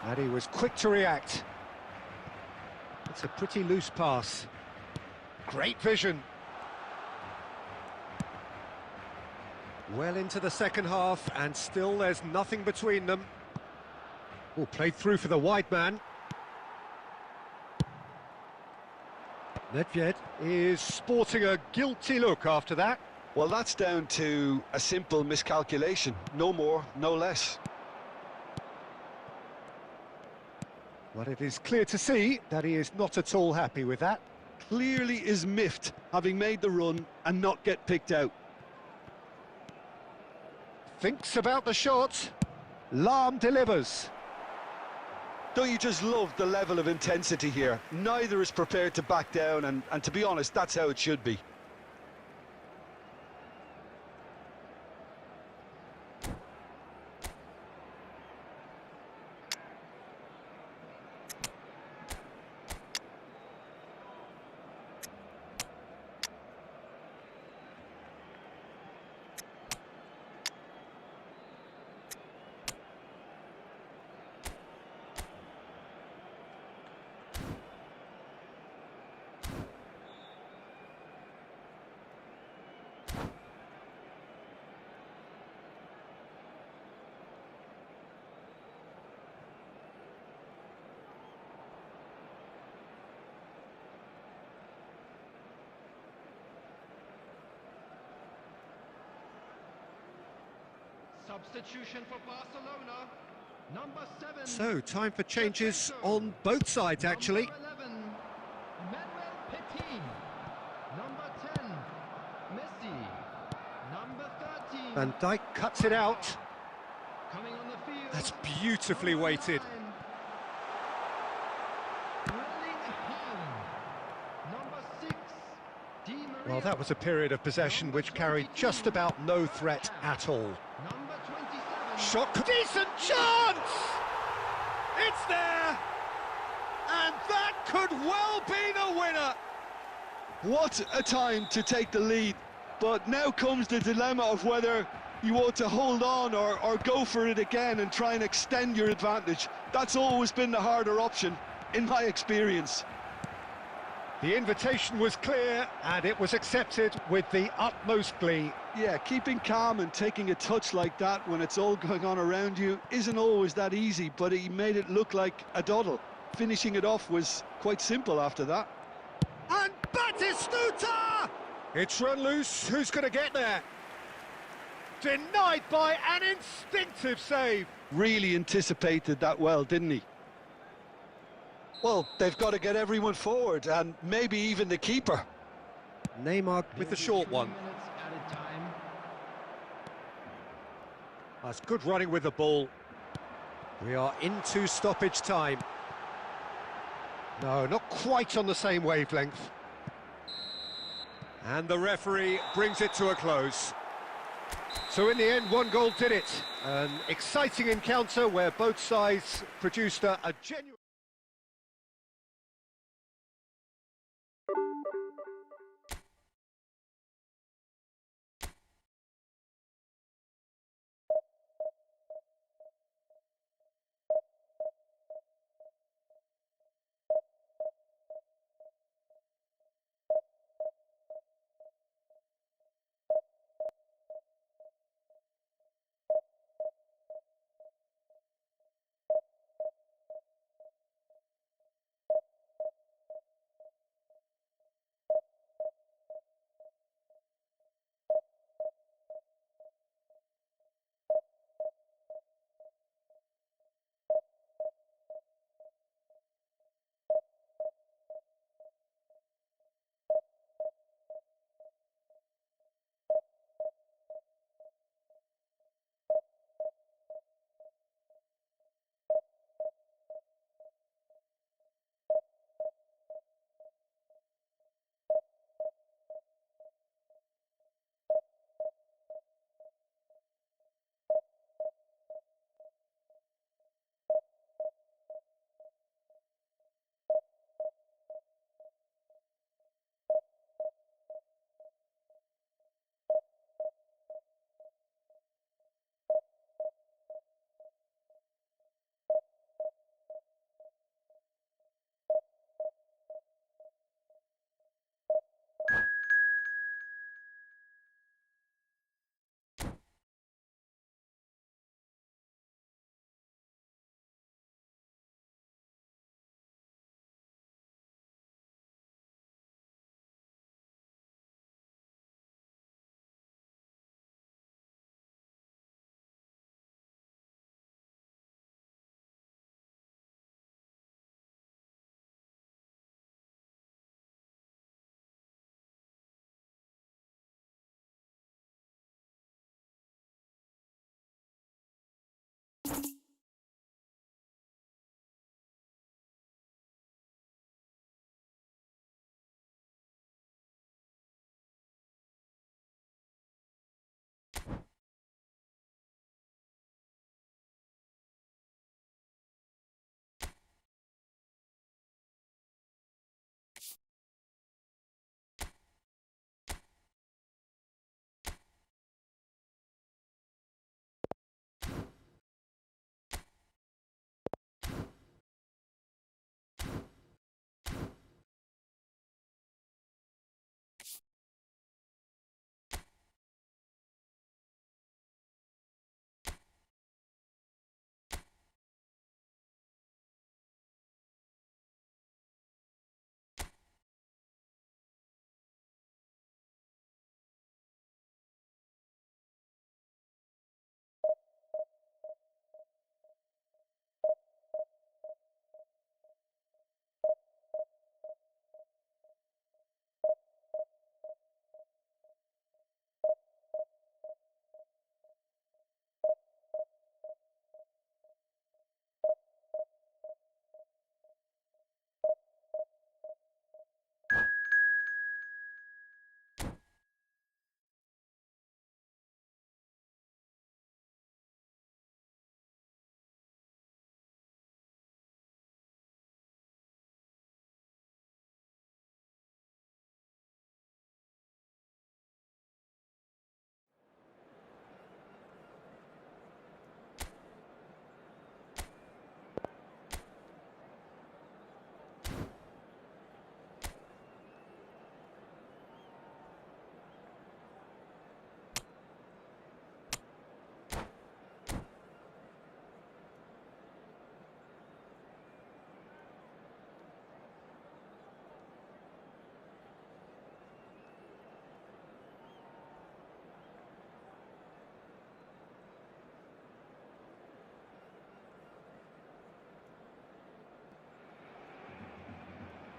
and he was quick to react. It's a pretty loose pass. Great vision. Well into the second half, and still there's nothing between them. Oh, played through for the wide man. Nedved is sporting a guilty look after that. Well, that's down to a simple miscalculation. No more, no less. Well, it is clear to see that he is not at all happy with that. Clearly is miffed, having made the run and not get picked out. Thinks about the shot. Lahm delivers. Don't you just love the level of intensity here? Neither is prepared to back down, and to be honest, that's how it should be. Substitution for Barcelona. Number 7. So, time for changes on both sides, actually. Number 11, Manuel Petit. Number 10, Messi. Number 13. Van Dijk cuts it out. Coming on the field. That's beautifully weighted. Number 6, Di Maria. Well, that was a period of possession which carried just about no threat at all. Number 27. Shot, decent chance! It's there! And that could well be the winner! What a time to take the lead. But now comes the dilemma of whether you want to hold on or go for it again and try and extend your advantage. That's always been the harder option, in my experience. The invitation was clear, and it was accepted with the utmost glee. Yeah, keeping calm and taking a touch like that when it's all going on around you isn't always that easy, but he made it look like a doddle. Finishing it off was quite simple after that. And Batistuta! It's run loose, who's going to get there? Denied by an instinctive save. Really anticipated that well, didn't he? Well, they've got to get everyone forward, and maybe even the keeper. Neymar with the short one. 3 minutes added time. That's good running with the ball. We are into stoppage time. No, not quite on the same wavelength. And the referee brings it to a close. So in the end, one goal did it. An exciting encounter where both sides produced a genuine...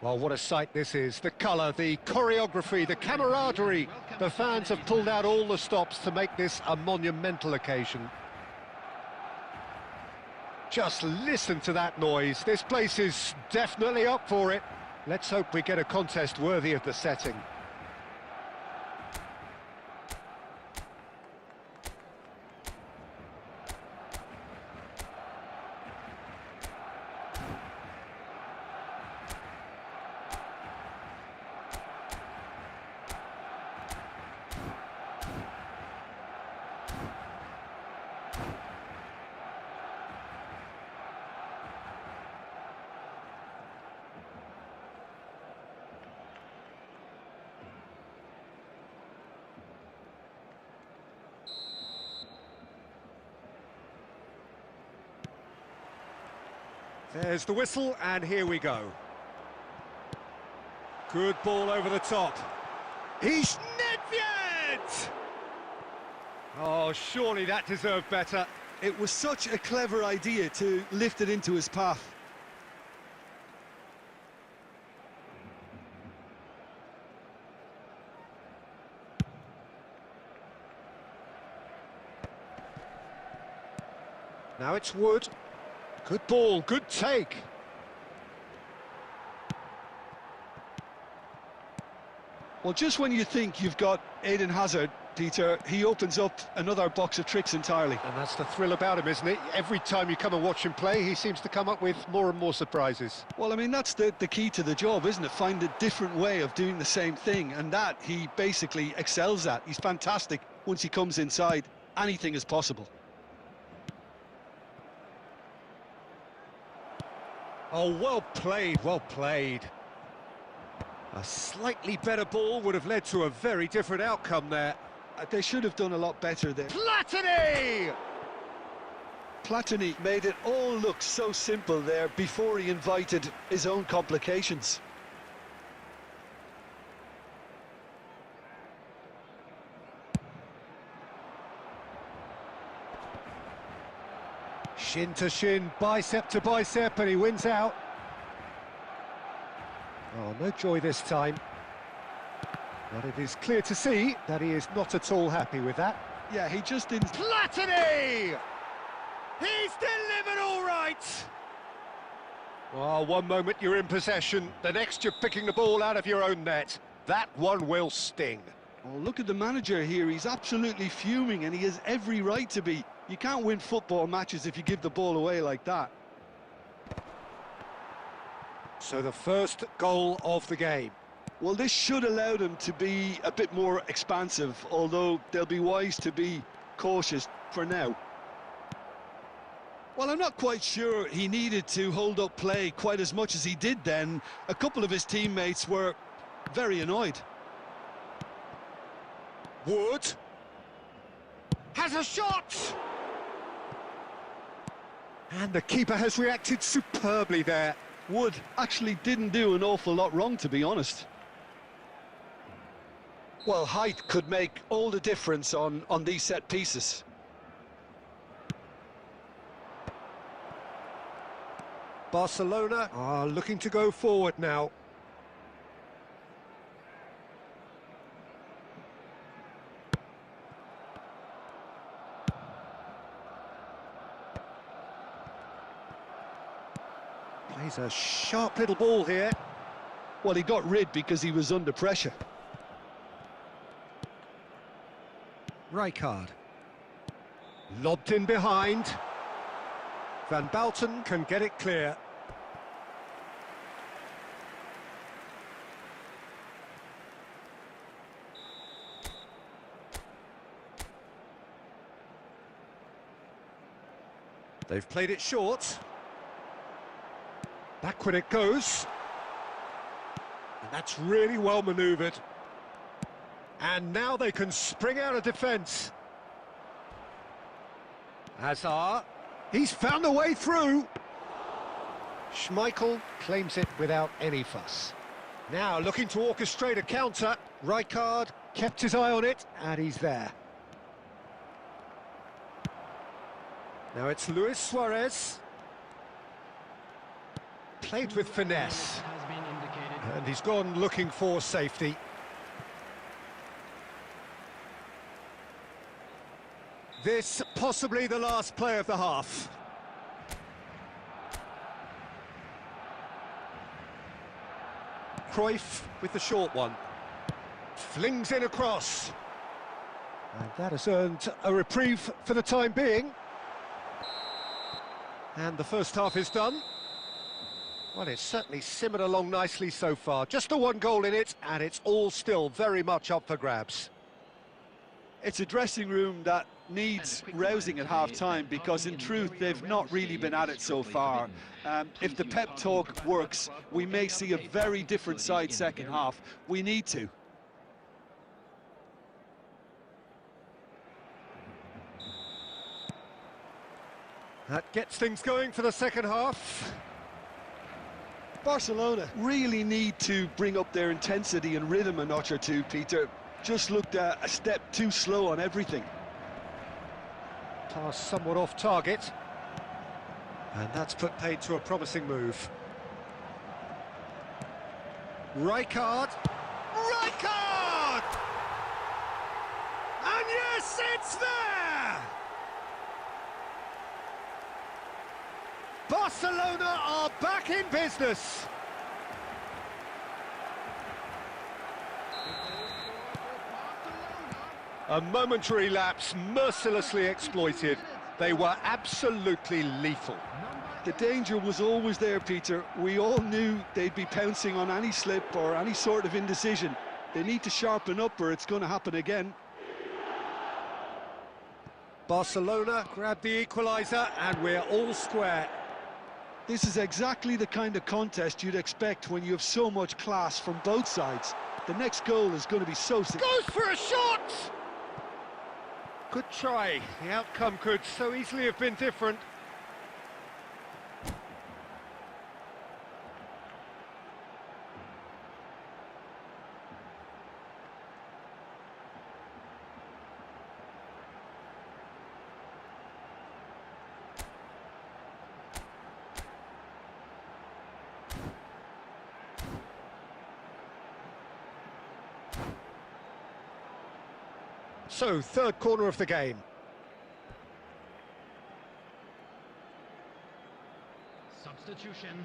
Well, what a sight this is. The colour, the choreography, the camaraderie. The fans have pulled out all the stops to make this a monumental occasion. Just listen to that noise. This place is definitely up for it. Let's hope we get a contest worthy of the setting. There's the whistle, and here we go. Good ball over the top. He's Nedved! Oh, surely that deserved better. It was such a clever idea to lift it into his path. Now it's Wood. Good ball, good take. Well, just when you think you've got Eden Hazard, Peter, he opens up another box of tricks entirely. And that's the thrill about him, isn't it? Every time you come and watch him play, he seems to come up with more and more surprises. Well, I mean, that's the key to the job, isn't it? Find a different way of doing the same thing, and that he basically excels at. He's fantastic once he comes inside. Anything is possible. Oh, well played, well played. A slightly better ball would have led to a very different outcome there. They should have done a lot better there. Platini! Platini made it all look so simple there before he invited his own complications. Shin to shin, bicep to bicep, and he wins out. Oh, no joy this time. But it is clear to see that he is not at all happy with that. Yeah, he just didn't... Platini! He's delivered all right! Well, one moment you're in possession, the next you're picking the ball out of your own net. That one will sting. Oh, look at the manager here. He's absolutely fuming, and he has every right to be. You can't win football matches if you give the ball away like that. So the first goal of the game. Well, this should allow them to be a bit more expansive, although they'll be wise to be cautious for now. Well, I'm not quite sure he needed to hold up play quite as much as he did then. A couple of his teammates were very annoyed. Wood has a shot! And the keeper has reacted superbly there. Wood actually didn't do an awful lot wrong, to be honest. Well, height could make all the difference on these set pieces. Barcelona are looking to go forward now. Plays a sharp little ball here. Well, he got rid because he was under pressure. Rijkaard. Lobbed in behind. Van Balten can get it clear. They've played it short. Back when it goes. And that's really well manoeuvred. And now they can spring out of defence. Hazard. He's found a way through. Schmeichel claims it without any fuss. Now looking to orchestrate a counter. Rijkaard kept his eye on it, and he's there. Now it's Luis Suarez. Played with finesse. Has been indicated. And he's gone looking for safety. This possibly the last play of the half. Cruyff with the short one. Flings in across. And that has earned a reprieve for the time being. And the first half is done. Well, it's certainly simmered along nicely so far. Just the one goal in it, and it's all still very much up for grabs. It's a dressing room that needs rousing at half-time because, in truth, they've not really been at it so far. If the pep talk works, we may see a very different side second half. We need to. That gets things going for the second half. Barcelona really need to bring up their intensity and rhythm a notch or two, Peter. Just looked a step too slow on everything. Pass somewhat off target. And that's put paid to a promising move. Rijkaard! Rijkaard! And yes, it's there! Barcelona are back in business. A momentary lapse mercilessly exploited. They were absolutely lethal. The danger was always there, Peter. We all knew they'd be pouncing on any slip or any sort of indecision. They need to sharpen up or it's going to happen again. Barcelona grabbed the equaliser and we're all square. This is exactly the kind of contest you'd expect when you have so much class from both sides. The next goal is going to be so... Goes for a shot! Good try. The outcome could so easily have been different. So, third corner of the game. Substitution.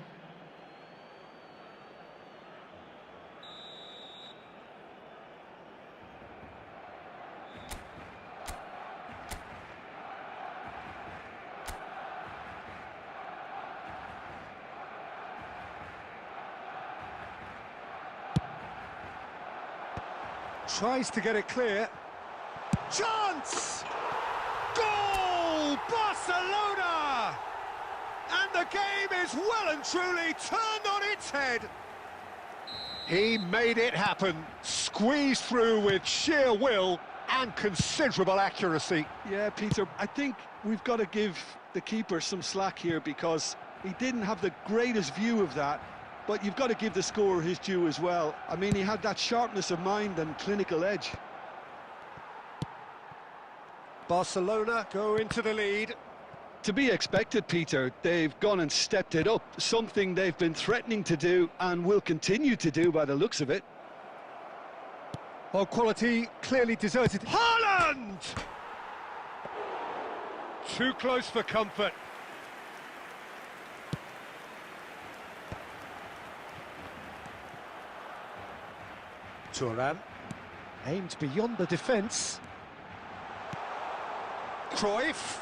Tries to get it clear. Chance! Goal! Barcelona! And the game is well and truly turned on its head. He made it happen, squeezed through with sheer will and considerable accuracy. Yeah, Peter, I think we've got to give the keeper some slack here because he didn't have the greatest view of that, but you've got to give the scorer his due as well. I mean, he had that sharpness of mind and clinical edge. Barcelona go into the lead. To be expected, Peter. They've gone and stepped it up, something they've been threatening to do and will continue to do by the looks of it. Well, quality clearly deserted. Haaland! Too close for comfort. Thuram aimed beyond the defence. Cruyff,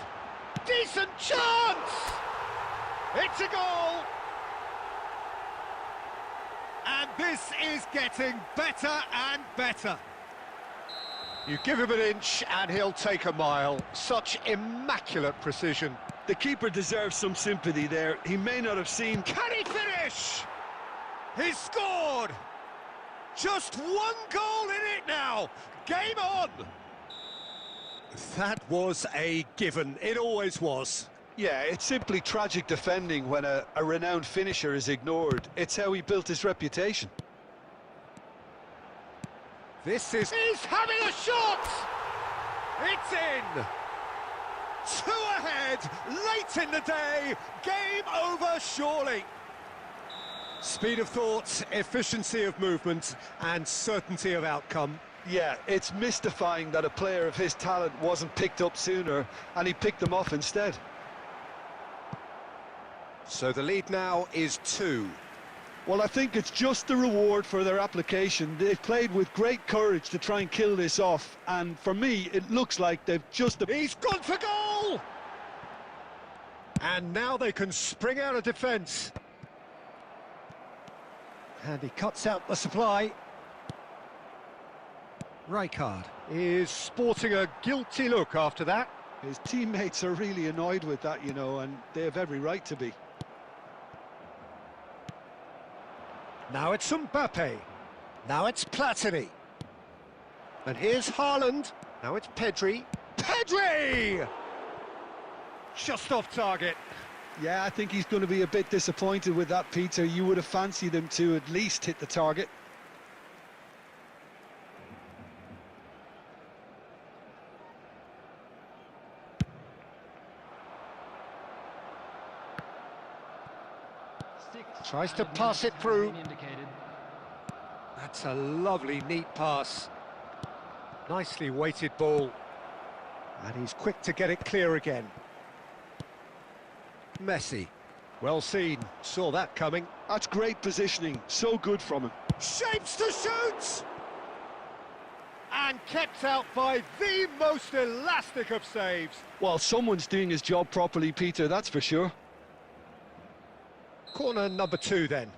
decent chance! It's a goal! And this is getting better and better. You give him an inch and he'll take a mile. Such immaculate precision. The keeper deserves some sympathy there. He may not have seen... Can he finish? He's scored! Just one goal in it now. Game on! That was a given. It always was. Yeah, it's simply tragic defending when a renowned finisher is ignored. It's how he built his reputation. This is... He's having a shot! It's in! 2 ahead, late in the day, game over surely. Speed of thought, efficiency of movement, and certainty of outcome. Yeah, it's mystifying that a player of his talent wasn't picked up sooner, and he picked them off instead. So the lead now is 2. Well, I think it's just the reward for their application. They've played with great courage to try and kill this off, and for me, it looks like they've just... He's gone for goal! And now they can spring out of defence. And he cuts out the supply. Rijkaard is sporting a guilty look after that. His teammates are really annoyed with that, you know, and they have every right to be. Now it's Mbappe. Now it's Platini. And here's Haaland. Now it's Pedri. Pedri! Just off target. Yeah, I think he's going to be a bit disappointed with that, Peter. You would have fancied him to at least hit the target. Tries to pass it through. That's a lovely, neat pass. Nicely weighted ball. And he's quick to get it clear again. Messi. Well seen. Saw that coming. That's great positioning. So good from him. Shapes to shoot! And kept out by the most elastic of saves. Well, someone's doing his job properly, Peter, that's for sure. Corner number 2 then.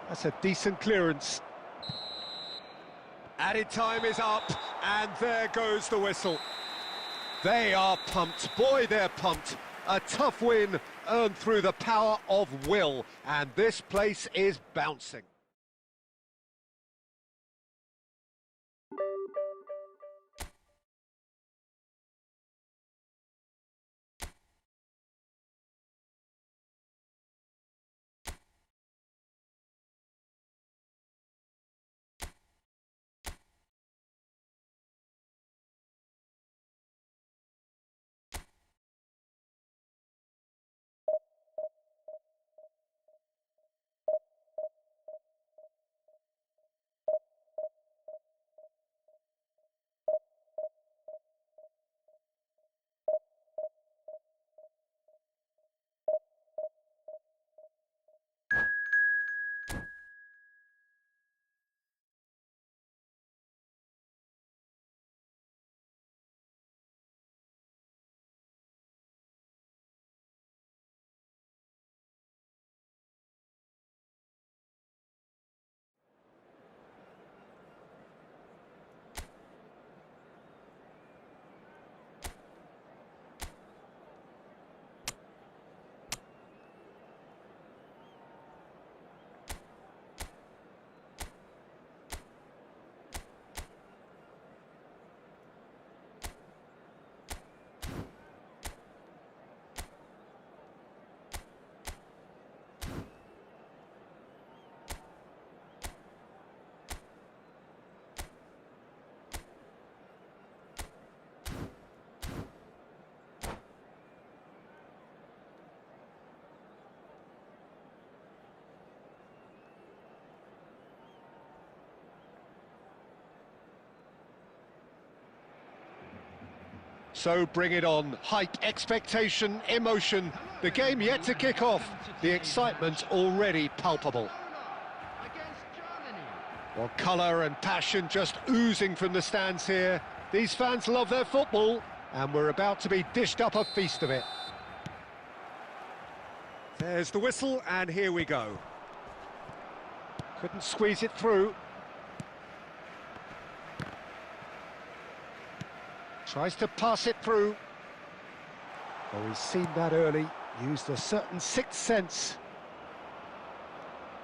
That's a decent clearance. Added time is up, and there goes the whistle. They are pumped. Boy, they're pumped. A tough win earned through the power of will, and this place is bouncing. So bring it on. Hype, expectation, emotion. The game yet to kick off. The excitement already palpable. Well, colour and passion just oozing from the stands here. These fans love their football, and we're about to be dished up a feast of it. There's the whistle, and here we go. Couldn't squeeze it through. Tries to pass it through. Oh, he's seen that early. Used a certain sixth sense.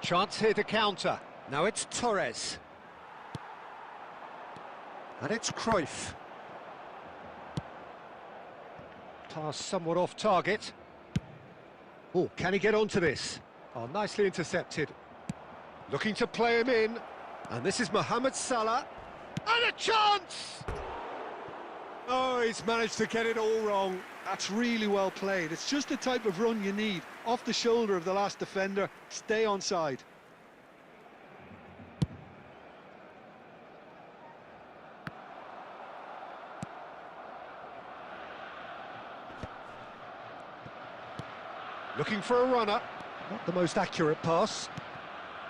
Chance here to counter. Now it's Torres. And it's Cruyff. Pass somewhat off target. Oh, can he get onto this? Oh, nicely intercepted. Looking to play him in. And this is Mohamed Salah. And a chance! Oh, he's managed to get it all wrong. That's really well played. It's just the type of run you need. Off the shoulder of the last defender, stay onside. Looking for a runner. Not the most accurate pass.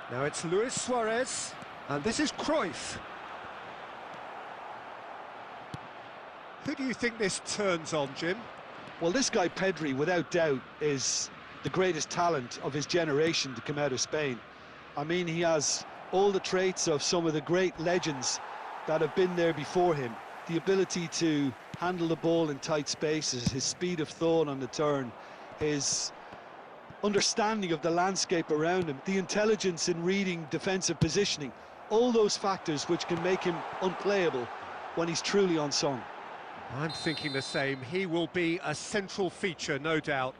Now it's Luis Suarez, and this is Cruyff. Who do you think this turns on, Jim? Well, this guy Pedri, without doubt, is the greatest talent of his generation to come out of Spain. I mean, he has all the traits of some of the great legends that have been there before him. The ability to handle the ball in tight spaces, his speed of thought on the turn, his understanding of the landscape around him, the intelligence in reading defensive positioning, all those factors which can make him unplayable when he's truly on song. I'm thinking the same. He will be a central feature, no doubt.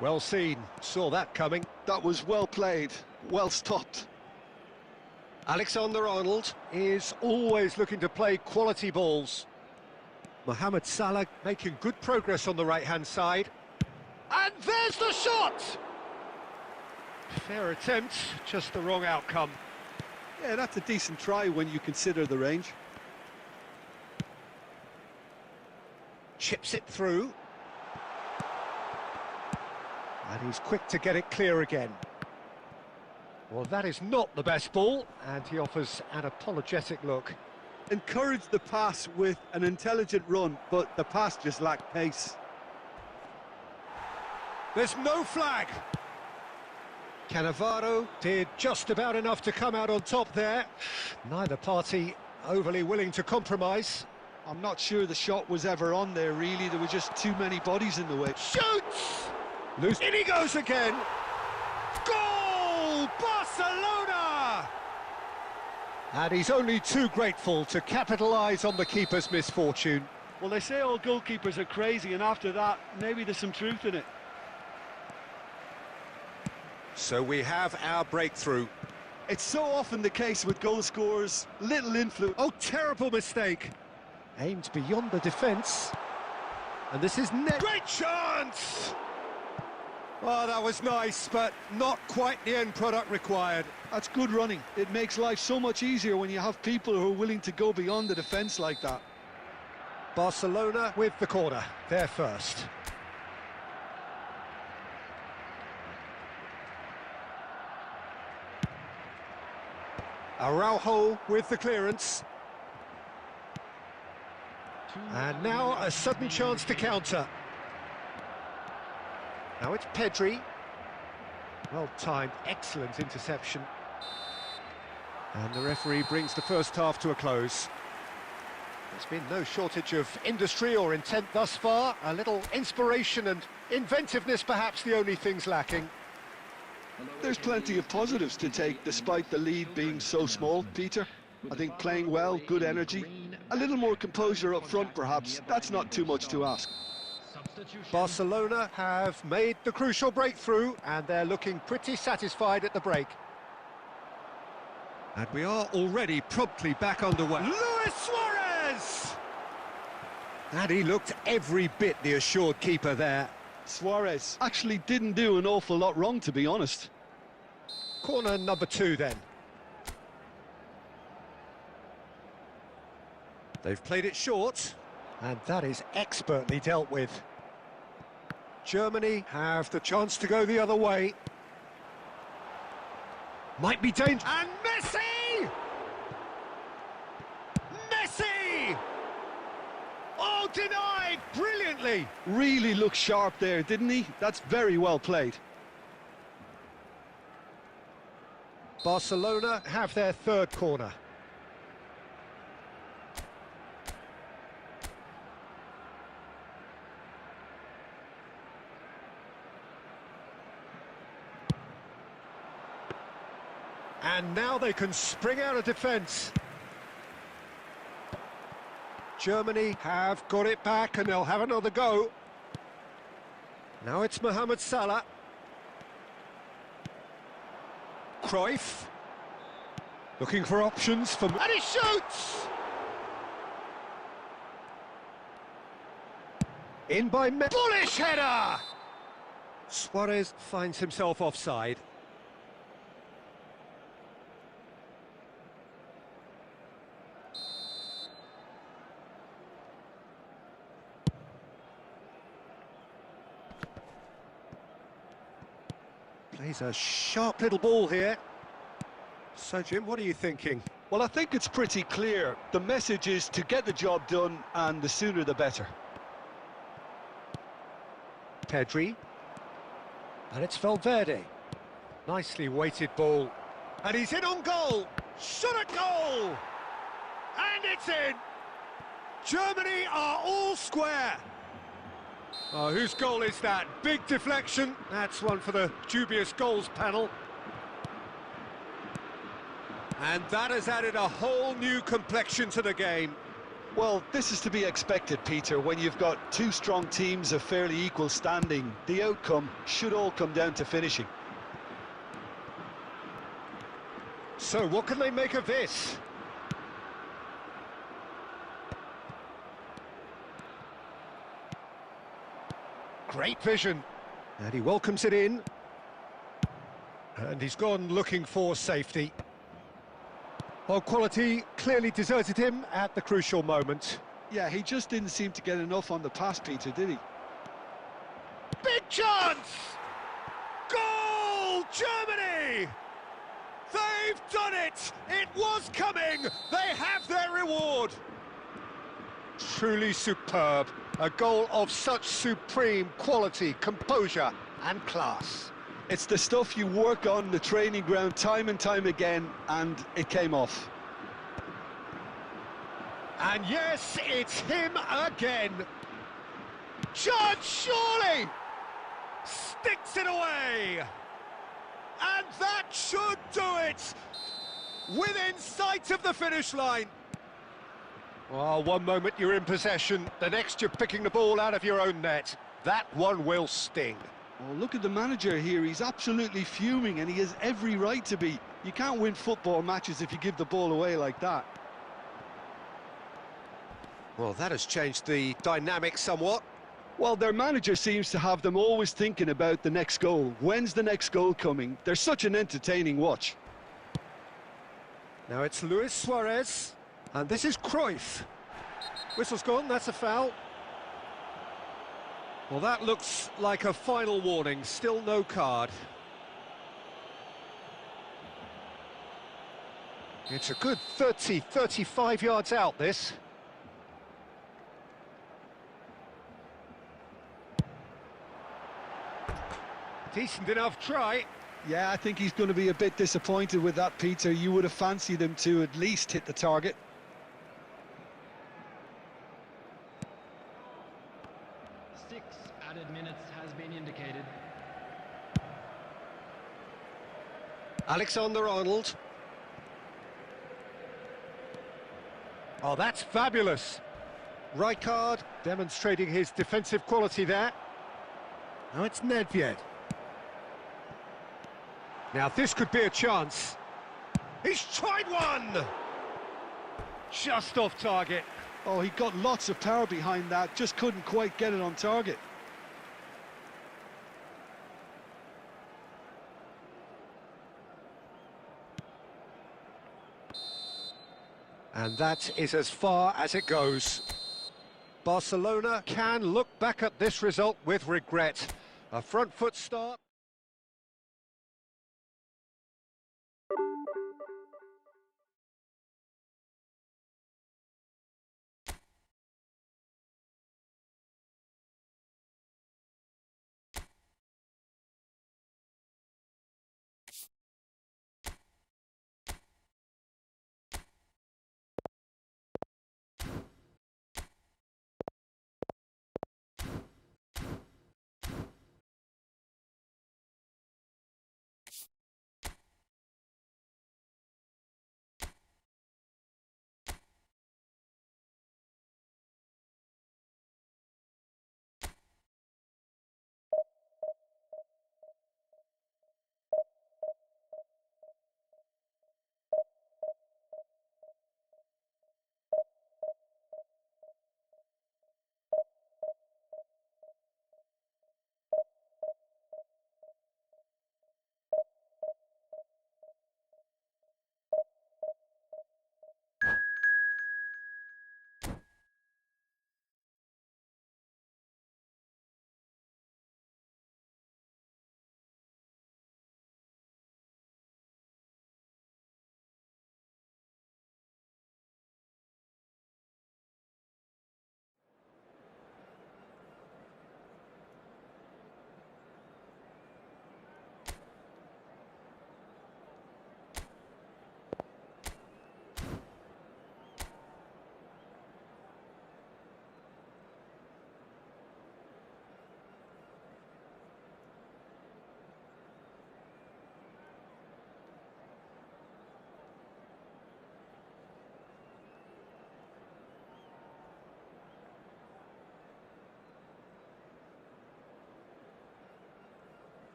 Well seen, saw that coming. That was well played, well stopped. Alexander-Arnold is always looking to play quality balls. Mohamed Salah making good progress on the right-hand side. And there's the shot! Fair attempt, just the wrong outcome. Yeah, that's a decent try when you consider the range. Chips it through. And he's quick to get it clear again. Well, that is not the best ball, and he offers an apologetic look. Encouraged the pass with an intelligent run, but the pass just lacked pace. There's no flag. Cannavaro did just about enough to come out on top there. Neither party overly willing to compromise. I'm not sure the shot was ever on there, really. There were just too many bodies in the way. Shoots! Loose. In he goes again. Goal! Barcelona! And he's only too grateful to capitalise on the keeper's misfortune. Well, they say all goalkeepers are crazy, and after that, maybe there's some truth in it. So we have our breakthrough. It's so often the case with goal scorers, little influence. Oh, terrible mistake. Aimed beyond the defence. And this is net. Great chance! Oh, that was nice, but not quite the end product required. That's good running. It makes life so much easier when you have people who are willing to go beyond the defence like that. Barcelona with the corner, they're first. Araujo with the clearance. And now a sudden chance to counter. Now it's Pedri. Well timed, excellent interception. And the referee brings the first half to a close. There's been no shortage of industry or intent thus far. A little inspiration and inventiveness, perhaps the only things lacking. There's plenty of positives to take despite the lead being so small, Peter. I think playing well, good energy, a little more composure up front perhaps. That's not too much to ask. Barcelona have made the crucial breakthrough and they're looking pretty satisfied at the break. And we are already promptly back underway. Luis Suarez! And he looked every bit the assured keeper there. Suarez actually didn't do an awful lot wrong, to be honest. Corner number 2 then. They've played it short, and that is expertly dealt with. Germany have the chance to go the other way. Might be dangerous. And Messi! Messi! Oh, denied brilliantly. Really looked sharp there, didn't he? That's very well played. Barcelona have their third corner. And now they can spring out of defence. Germany have got it back and they'll have another go. Now it's Mohamed Salah. Cruyff. Looking for options for... And he shoots! In by... Bullish header! Suarez finds himself offside. Plays a sharp little ball here. So, Jim, what are you thinking? Well, I think it's pretty clear. The message is to get the job done, and the sooner the better. Pedri. And it's Valverde. Nicely weighted ball. And he's in on goal. Shot at goal! And it's in! Germany are all square. Oh, whose goal is that? Big deflection. That's one for the dubious goals panel. And that has added a whole new complexion to the game. Well, this is to be expected, Peter. When you've got two strong teams of fairly equal standing, the outcome should all come down to finishing. So, what can they make of this? Great vision. And he welcomes it in. And he's gone looking for safety. Well, quality clearly deserted him at the crucial moment. Yeah, he just didn't seem to get enough on the pass, Peter, did he? Big chance! Goal, Germany! They've done it! It was coming! They have their reward! Truly superb. A goal of such supreme quality, composure and class. It's the stuff you work on the training ground time and time again, and it came off. And yes, it's him again. Chance, surely! Sticks it away! And that should do it! Within sight of the finish line. Well, one moment you're in possession, the next you're picking the ball out of your own net. That one will sting. Well, look at the manager here. He's absolutely fuming, and he has every right to be. You can't win football matches if you give the ball away like that. Well, that has changed the dynamic somewhat. Well, their manager seems to have them always thinking about the next goal. When's the next goal coming? They're such an entertaining watch. Now it's Luis Suarez, and this is Cruyff. Whistle's gone, that's a foul. Well, that looks like a final warning, still no card. It's a good 30, 35 yards out, this. Decent enough try. Yeah, I think he's going to be a bit disappointed with that, Peter. You would have fancied him to at least hit the target. Added minutes has been indicated. Alexander-Arnold. Oh, that's fabulous. Rijkaard demonstrating his defensive quality there. Now it's Nedved. Now this could be a chance. He's tried one! Just off target. Oh, he got lots of power behind that, just couldn't quite get it on target. And that is as far as it goes. Barcelona can look back at this result with regret. A front foot start.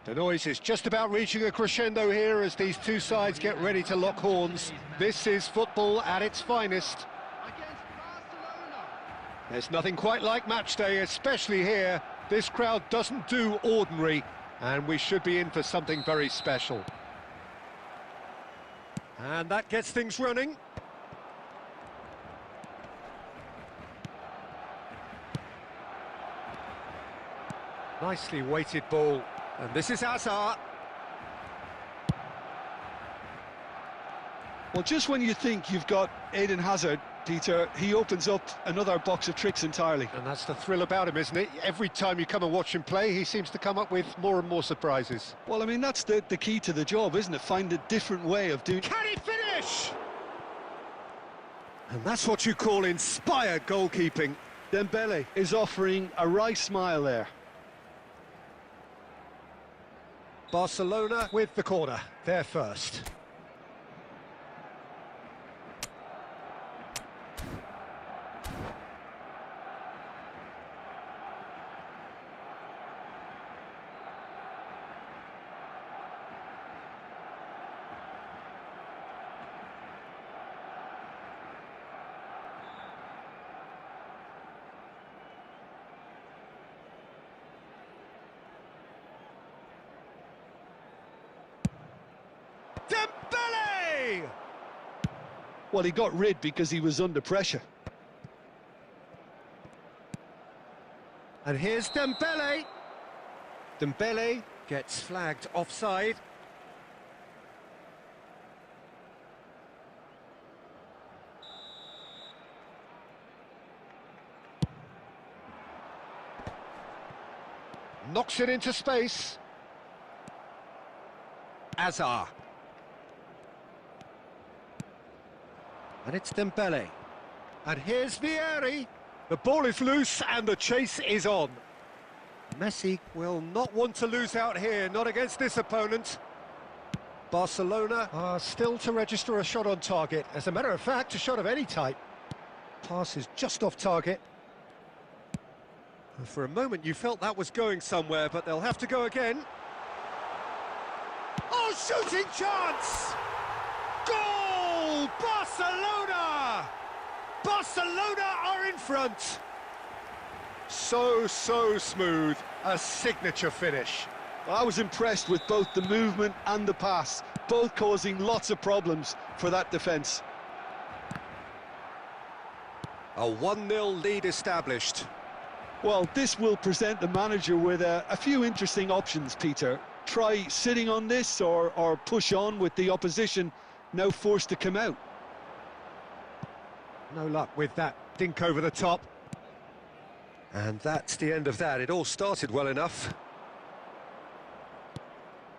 The noise is just about reaching a crescendo here as these two sides get ready to lock horns. This is football at its finest. There's nothing quite like match day, especially here. This crowd doesn't do ordinary, and we should be in for something very special. And that gets things running. Nicely weighted ball. And this is Hazard. Well, just when you think you've got Eden Hazard, Peter, he opens up another box of tricks entirely. And that's the thrill about him, isn't it? Every time you come and watch him play, he seems to come up with more and more surprises. Well, I mean, that's the key to the job, isn't it? Find a different way of doing... Can he finish? And that's what you call inspired goalkeeping. Dembele is offering a wry smile there. Barcelona with the corner, they're first. Dembele! Well, he got rid because he was under pressure. And here's Dembele. Dembele gets flagged offside. Knocks it into space. Hazard. And it's Dembele. And here's Vieri. The ball is loose and the chase is on. Messi will not want to lose out here, not against this opponent. Barcelona are still to register a shot on target. As a matter of fact, a shot of any type. Pass is just off target. For a moment you felt that was going somewhere, but they'll have to go again. Oh, shooting chance! Goal! Barcelona! Barcelona are in front. So smooth. A signature finish. I was impressed with both the movement and the pass, both causing lots of problems for that defence. A 1-0 lead established. Well, this will present the manager with a few interesting options, Peter. Try sitting on this or push on with the opposition now forced to come out. No luck with that dink over the top. And that's the end of that. It all started well enough.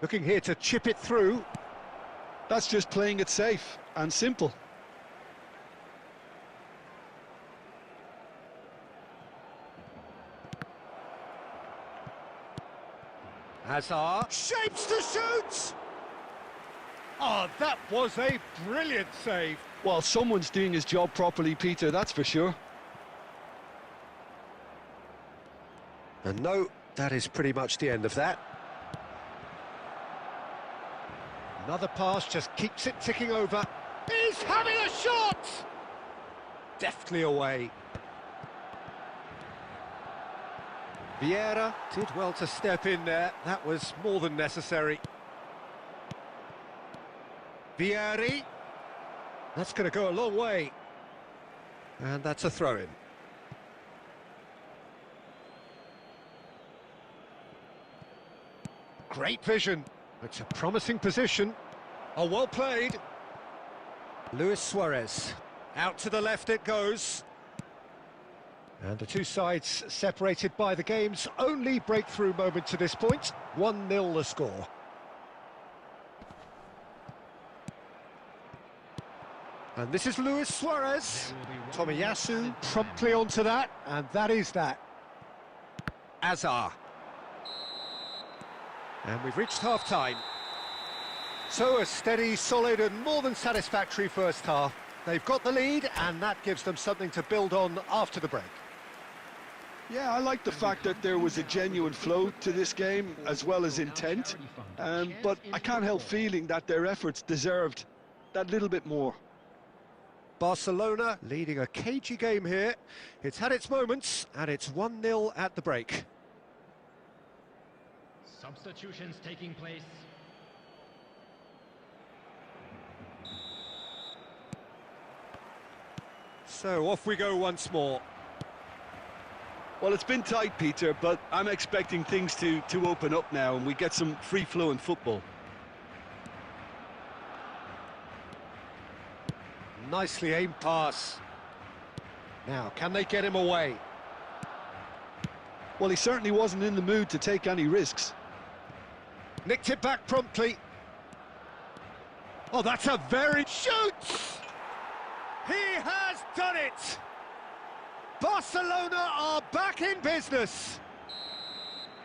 Looking here to chip it through. That's just playing it safe and simple. Hazard shapes to shoot! Oh, that was a brilliant save. Well, someone's doing his job properly, Peter, that's for sure. And no, that is pretty much the end of that. Another pass just keeps it ticking over. He's having a shot! Deftly away. Vieira did well to step in there. That was more than necessary. Vieri. That's going to go a long way. And that's a throw-in. Great vision. It's a promising position. Oh, well played. Luis Suarez. Out to the left it goes. And the two sides separated by the game's only breakthrough moment to this point. 1-0 the score. And this is Luis Suarez. Tomiyasu promptly onto that, and that is that. Hazard. And we've reached half-time. So a steady, solid and more than satisfactory first half. They've got the lead, and that gives them something to build on after the break. Yeah, I like the fact that there was a genuine flow to this game as well as intent, but I can't help feeling that their efforts deserved that little bit more. Barcelona leading a cagey game here. It's had its moments, and it's 1-0 at the break. Substitutions taking place. So off we go once more. Well, it's been tight, Peter, but I'm expecting things to open up now and we get some free-flowing football. Nicely aimed pass. Now, can they get him away? Well, he certainly wasn't in the mood to take any risks. Nicked it back promptly. Oh, that's a very... Shoots! He has done it! Barcelona are back in business.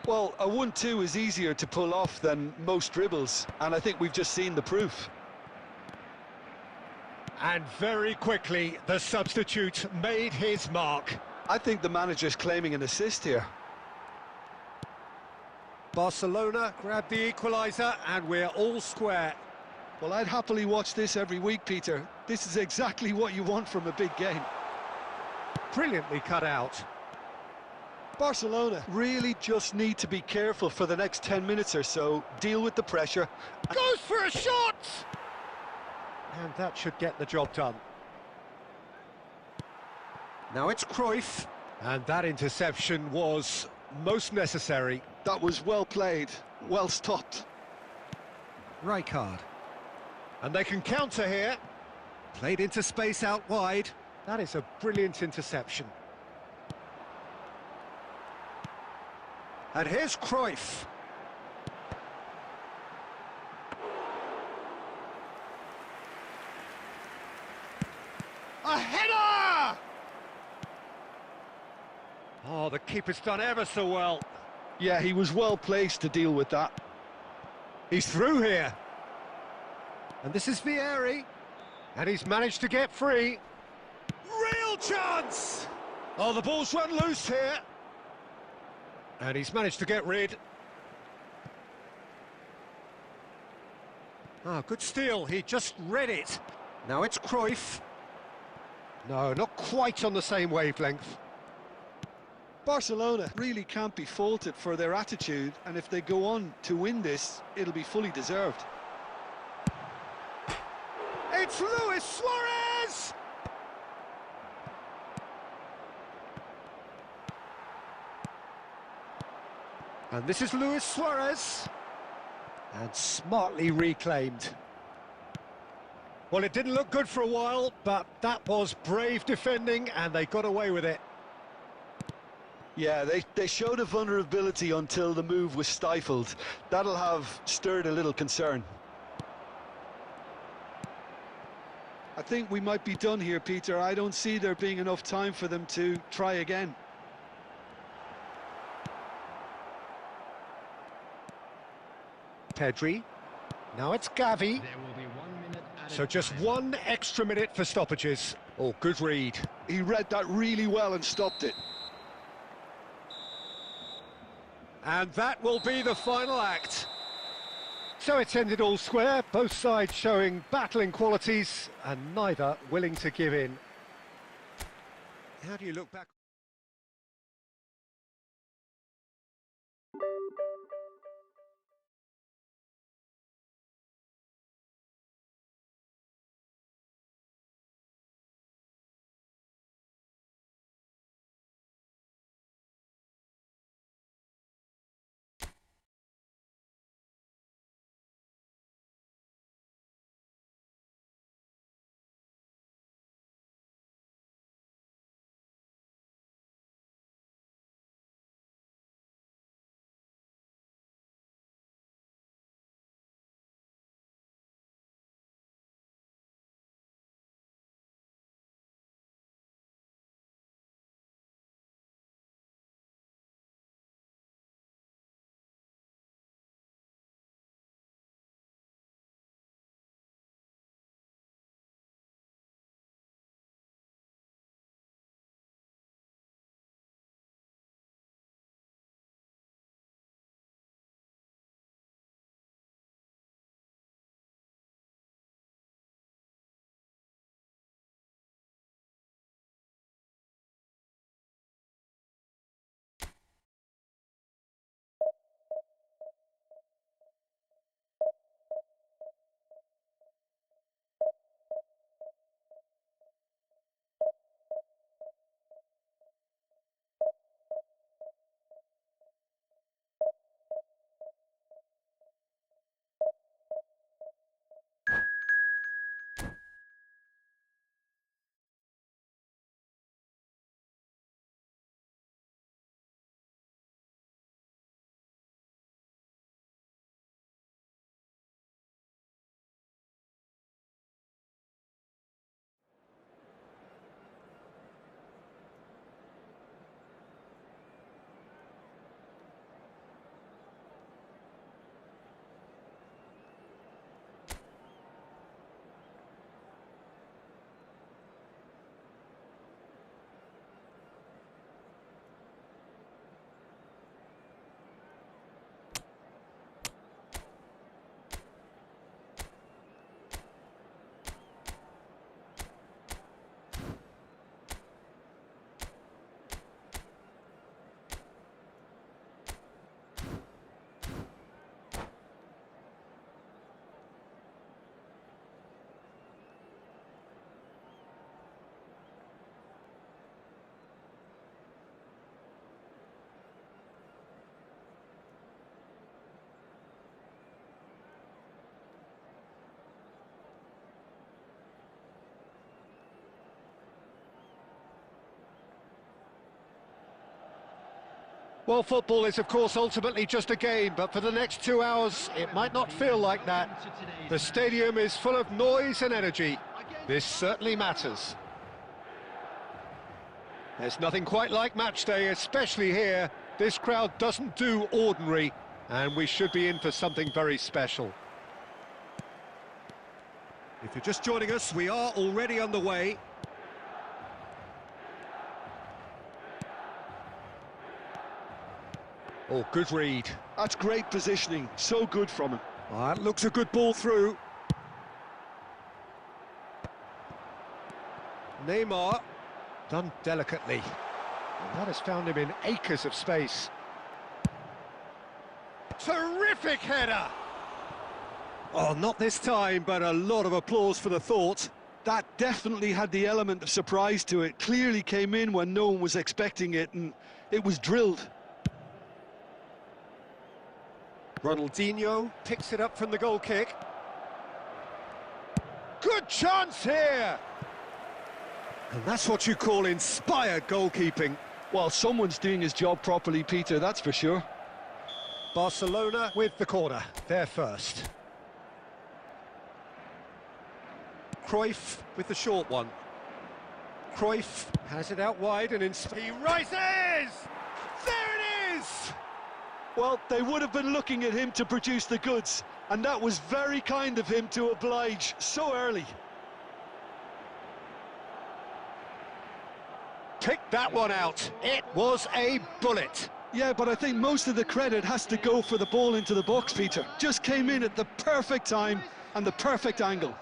Well, a 1-2 is easier to pull off than most dribbles, and I think we've just seen the proof. And very quickly, the substitute made his mark. I think the manager's claiming an assist here. Barcelona grab the equaliser, and we're all square. Well, I'd happily watch this every week, Peter. This is exactly what you want from a big game. Brilliantly cut out. Barcelona really just need to be careful for the next 10 minutes or so, deal with the pressure. Goes for a shot! And that should get the job done. Now it's Cruyff, and that interception was most necessary. That was well played, well stopped. Rijkaard. And they can counter here. Played into space out wide. That is a brilliant interception. And here's Cruyff. A header! Oh, the keeper's done ever so well. Yeah, he was well placed to deal with that. He's through here. And this is Vieri. And he's managed to get free. Real chance! Oh, the ball's run loose here. And he's managed to get rid. Ah, good steal. He just read it. Now it's Cruyff. No, not quite on the same wavelength. Barcelona really can't be faulted for their attitude, and if they go on to win this, it'll be fully deserved. It's Luis Suarez! And this is Luis Suarez. And smartly reclaimed. Well, it didn't look good for a while, but that was brave defending, and they got away with it. Yeah, they showed a vulnerability until the move was stifled. That'll have stirred a little concern. I think we might be done here, Peter. I don't see there being enough time for them to try again. Pedri. Now it's Gavi. There will be 1 minute added So just time. 1 extra minute for stoppages. Oh, good read. He read that really well and stopped it. And that will be the final act. So it's ended all square, both sides showing battling qualities and neither willing to give in. How do you look back? Well, football is, of course, ultimately just a game, but for the next 2 hours, it might not feel like that. The stadium is full of noise and energy. This certainly matters. There's nothing quite like match day, especially here. This crowd doesn't do ordinary, and we should be in for something very special. If you're just joining us, we are already underway. Oh, good read. That's great positioning, so good from him. That looks a good ball through. Neymar, done delicately. And that has found him in acres of space. Terrific header! Oh, not this time, but a lot of applause for the thought. That definitely had the element of surprise to it. Clearly came in when no one was expecting it, and it was drilled. Ronaldinho picks it up from the goal kick. Good chance here! And that's what you call inspired goalkeeping. Well, someone's doing his job properly, Peter, that's for sure. Barcelona with the corner, they're first. Cruyff with the short one. Cruyff has it out wide and he rises! There it is! Well, they would have been looking at him to produce the goods, and that was very kind of him to oblige so early. Pick that one out. It was a bullet. Yeah, but I think most of the credit has to go for the ball into the box, Peter. Just came in at the perfect time and the perfect angle.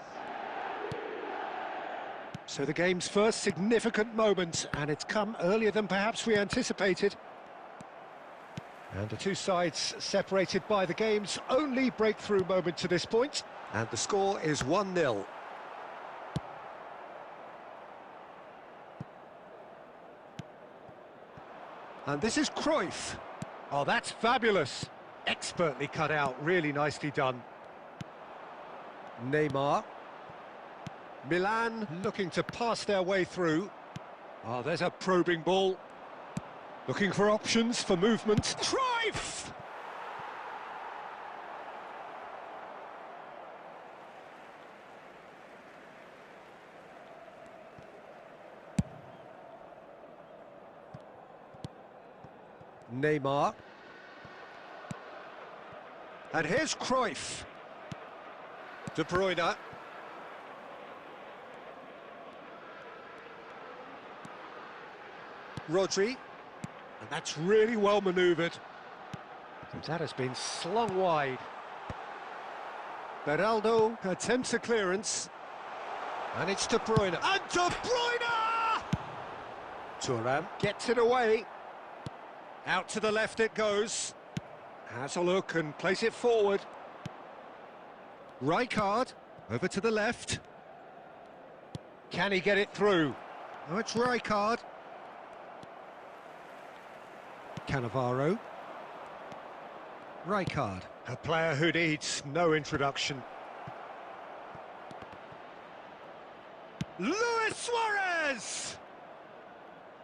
So the game's first significant moment, and it's come earlier than perhaps we anticipated. And the two sides separated by the game's only breakthrough moment to this point, and the score is 1-0. And this is Cruyff. Oh, that's fabulous. Expertly cut out, really nicely done. Neymar. Milan looking to pass their way through. Oh, there's a probing ball. Looking for options for movement. Cruyff! Neymar. And here's Cruyff. De Bruyne. Rodri. And that's really well manoeuvred. And that has been slung wide. Beraldo attempts a clearance. And it's De Bruyne. And De Bruyne! Thuram gets it away. Out to the left it goes. Has a look and plays it forward. Rijkaard over to the left. Can he get it through? Oh, it's Rijkaard. Cannavaro. Rijkaard, a player who needs no introduction. Luis Suarez!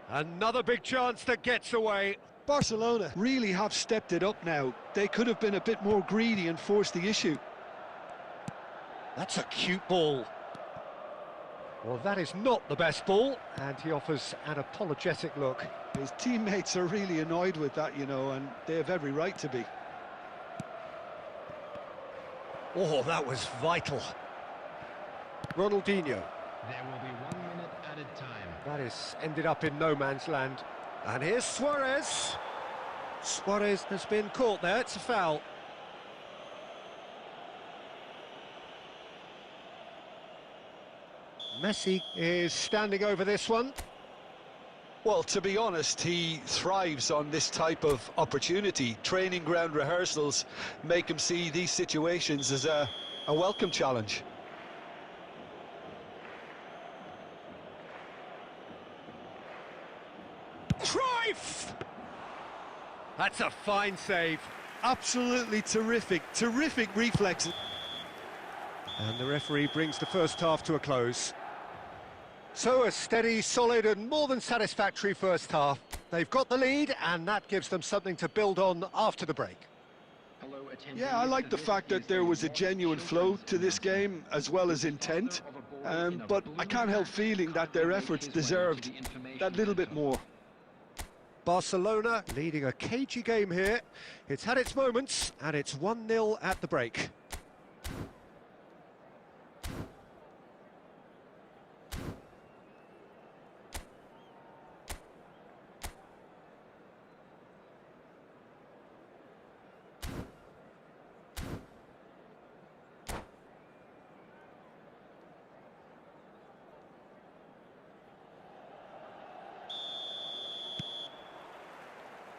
Another big chance that gets away. Barcelona really have stepped it up now. They could have been a bit more greedy and forced the issue. That's a cute ball. Well, that is not the best ball, and he offers an apologetic look. His teammates are really annoyed with that, you know, and they have every right to be. Oh, that was vital. Ronaldinho. There will be 1 minute added time. That is ended up in no man's land. And here's Suarez. Suarez has been caught there, it's a foul. Messi is standing over this one. Well, to be honest, he thrives on this type of opportunity. Training ground rehearsals make him see these situations as a welcome challenge. Cruyff! That's a fine save. Absolutely terrific, terrific reflexes. And the referee brings the first half to a close. So a steady, solid and more than satisfactory first half. They've got the lead, and that gives them something to build on after the break. Hello, attendees. Yeah, I like the This fact that is there the was a genuine flow children's to this game, as well as intent. But I can't help feeling that their efforts deserved that little bit more. Barcelona leading a cagey game here. It's had its moments, and it's 1-0 at the break.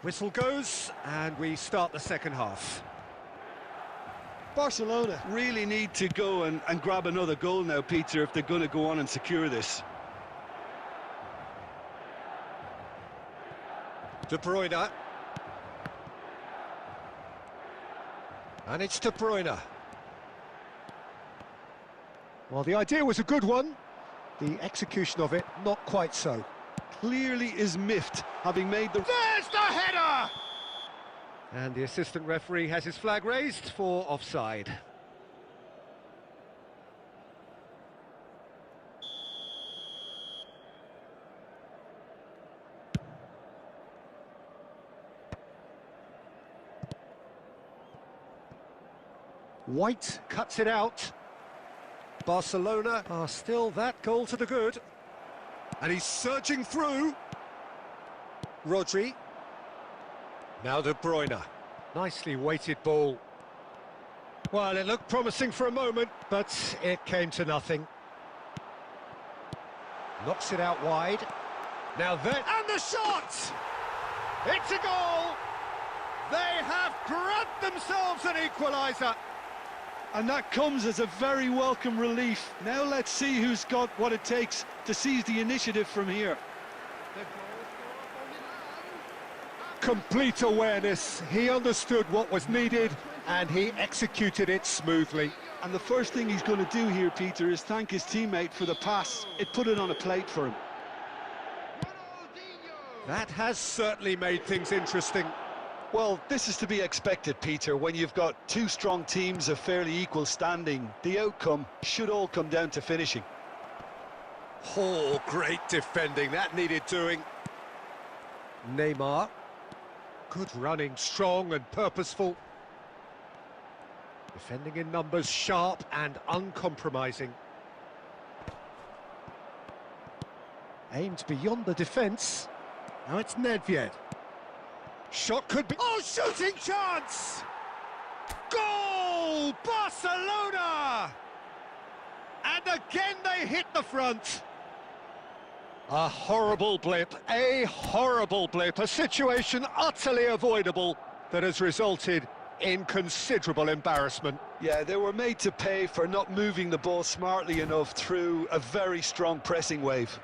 Whistle goes, and we start the second half. Barcelona really need to go and grab another goal now, Peter, if they're going to go on and secure this. De Bruyne. And it's De Bruyne. Well, the idea was a good one. The execution of it, not quite so. Clearly is miffed, having made the... There's the header! And the assistant referee has his flag raised for offside. White cuts it out. Barcelona are still that goal to the good. And he's surging through. Rodri. Now De Bruyne. Nicely weighted ball. Well, it looked promising for a moment, but it came to nothing. Knocks it out wide. Now then, and the shot! It's a goal! They have grabbed themselves an equaliser. And that comes as a very welcome relief. Now let's see who's got what it takes to seize the initiative from here. Complete awareness. He understood what was needed, and he executed it smoothly. And the first thing he's going to do here, Peter, is thank his teammate for the pass. It put it on a plate for him. That has certainly made things interesting. Well, this is to be expected, Peter. When you've got two strong teams of fairly equal standing, the outcome should all come down to finishing. Oh, great defending. That needed doing. Neymar. Good running, strong and purposeful. Defending in numbers, sharp and uncompromising. Aimed beyond the defence. Now it's Nedved. Shot could be... Oh, shooting chance! Goal! Barcelona! And again they hit the front. A horrible blip, a situation utterly avoidable that has resulted in considerable embarrassment. Yeah, they were made to pay for not moving the ball smartly enough through a very strong pressing wave.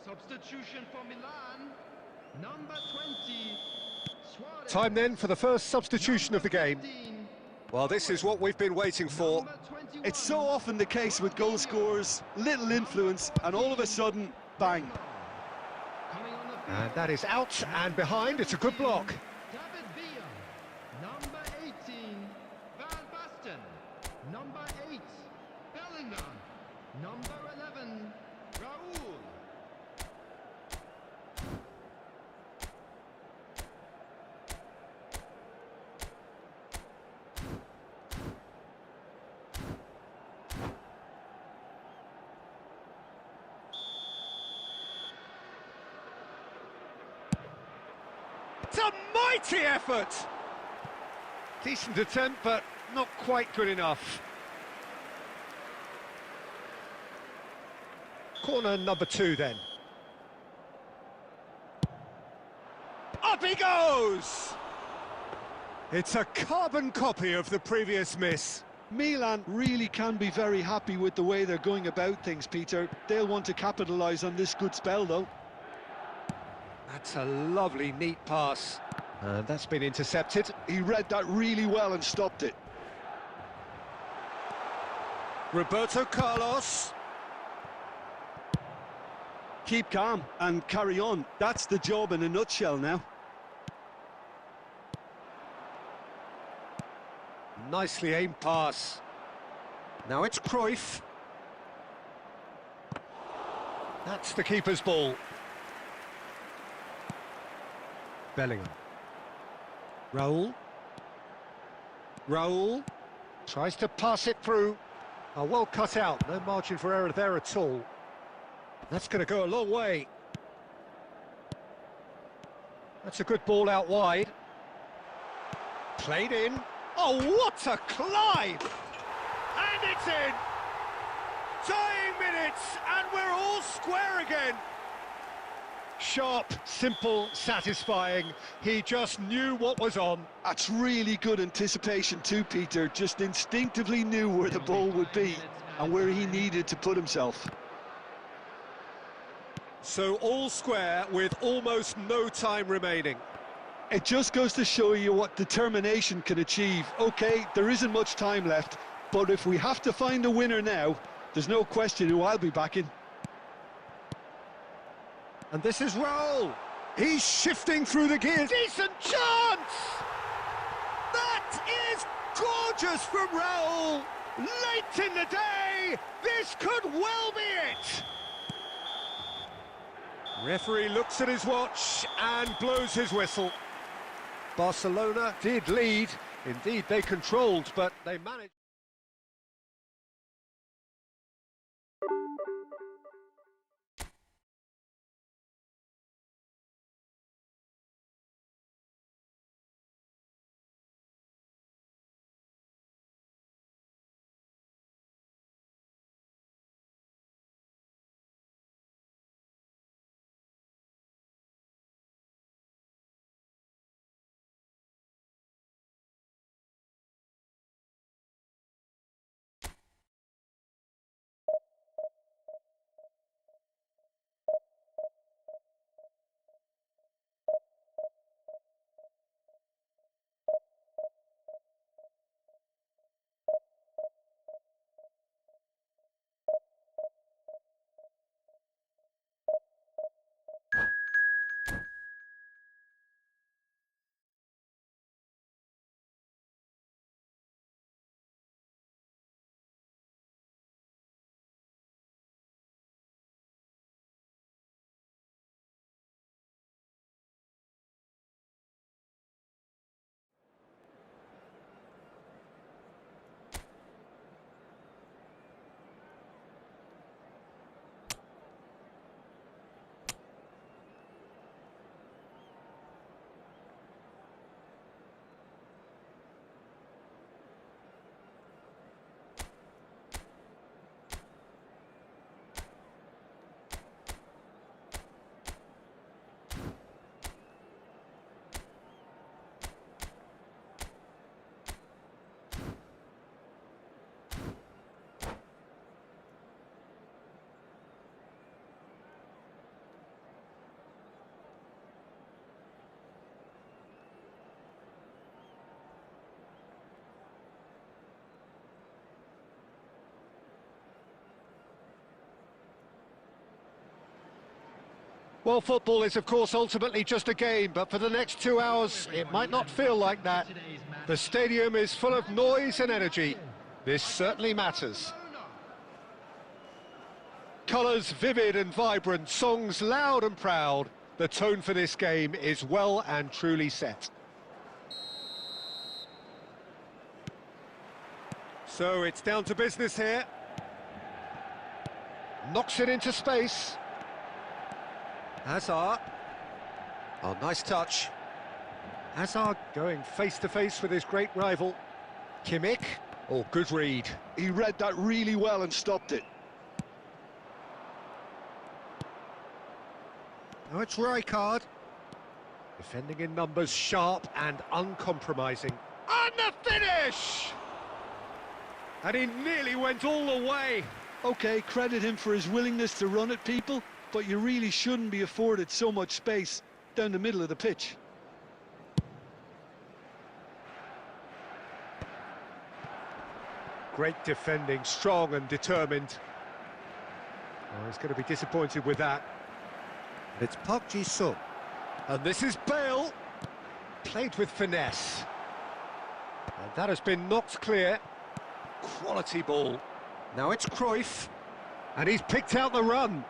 Substitution for Milan, number 20. Suarez. Time then for the first substitution of the game. Well, this is what we've been waiting for. It's so often the case with goal scorers, little influence, and all of a sudden, bang. And that is out and behind. It's a good block. David Villa, number 18. Van Basten, number 8. Bellingham, number 11. Raúl. It's a mighty effort! Decent attempt, but not quite good enough. Corner number 2 then. Up he goes! It's a carbon copy of the previous miss. Milan really can be very happy with the way they're going about things, Peter. They'll want to capitalise on this good spell, though. That's a lovely, neat pass. And that's been intercepted. He read that really well and stopped it. Roberto Carlos. Keep calm and carry on. That's the job in a nutshell now. Nicely aimed pass. Now it's Cruyff. That's the keeper's ball. Bellingham. Raul. Raul tries to pass it through. Oh, well cut out, no margin for error there at all. That's going to go a long way. That's a good ball out wide. Played in. Oh, what a climb! And it's in! Dying minutes, and we're all square again. Sharp, simple, satisfying. He just knew what was on. That's really good anticipation too, Peter. Just instinctively knew where the ball would be and where he needed to put himself. So all square with almost no time remaining. It just goes to show you what determination can achieve. OK, there isn't much time left, but if we have to find a winner now, there's no question who I'll be backing. And this is Raul. He's shifting through the gears. Decent chance! That is gorgeous from Raul. Late in the day, this could well be it. Referee looks at his watch and blows his whistle. Barcelona did lead. Indeed, they controlled, but they managed. Well, football is, of course, ultimately just a game, but for the next 2 hours, it might not feel like that. The stadium is full of noise and energy. This certainly matters. Colours vivid and vibrant, songs loud and proud. The tone for this game is well and truly set. So it's down to business here. Knocks it into space. Hazard. Oh, nice touch. Hazard going face-to-face with his great rival. Kimmich. Oh, good read. He read that really well and stopped it. Now it's Rijkaard. Defending in numbers, sharp and uncompromising. And the finish! And he nearly went all the way. Okay, credit him for his willingness to run at people, but you really shouldn't be afforded so much space down the middle of the pitch. Great defending, strong and determined. Oh, he's going to be disappointed with that. It's Park Ji-sung. And this is Bale. Played with finesse. And that has been knocked clear. Quality ball. Now it's Cruyff. And he's picked out the run.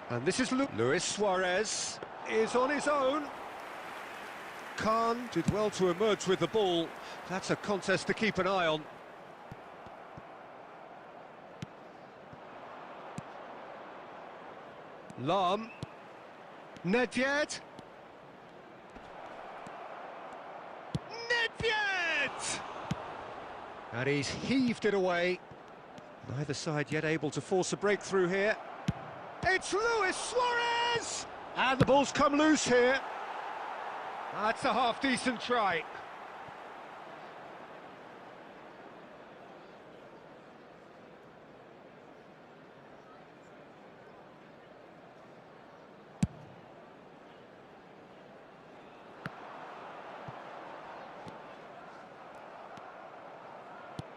And this is Luis Suarez is on his own. Khan did well to emerge with the ball. That's a contest to keep an eye on. Lam. Nedved. Nedved! And he's heaved it away. Neither side yet able to force a breakthrough here. It's Luis Suarez! And the ball's come loose here. That's a half-decent try.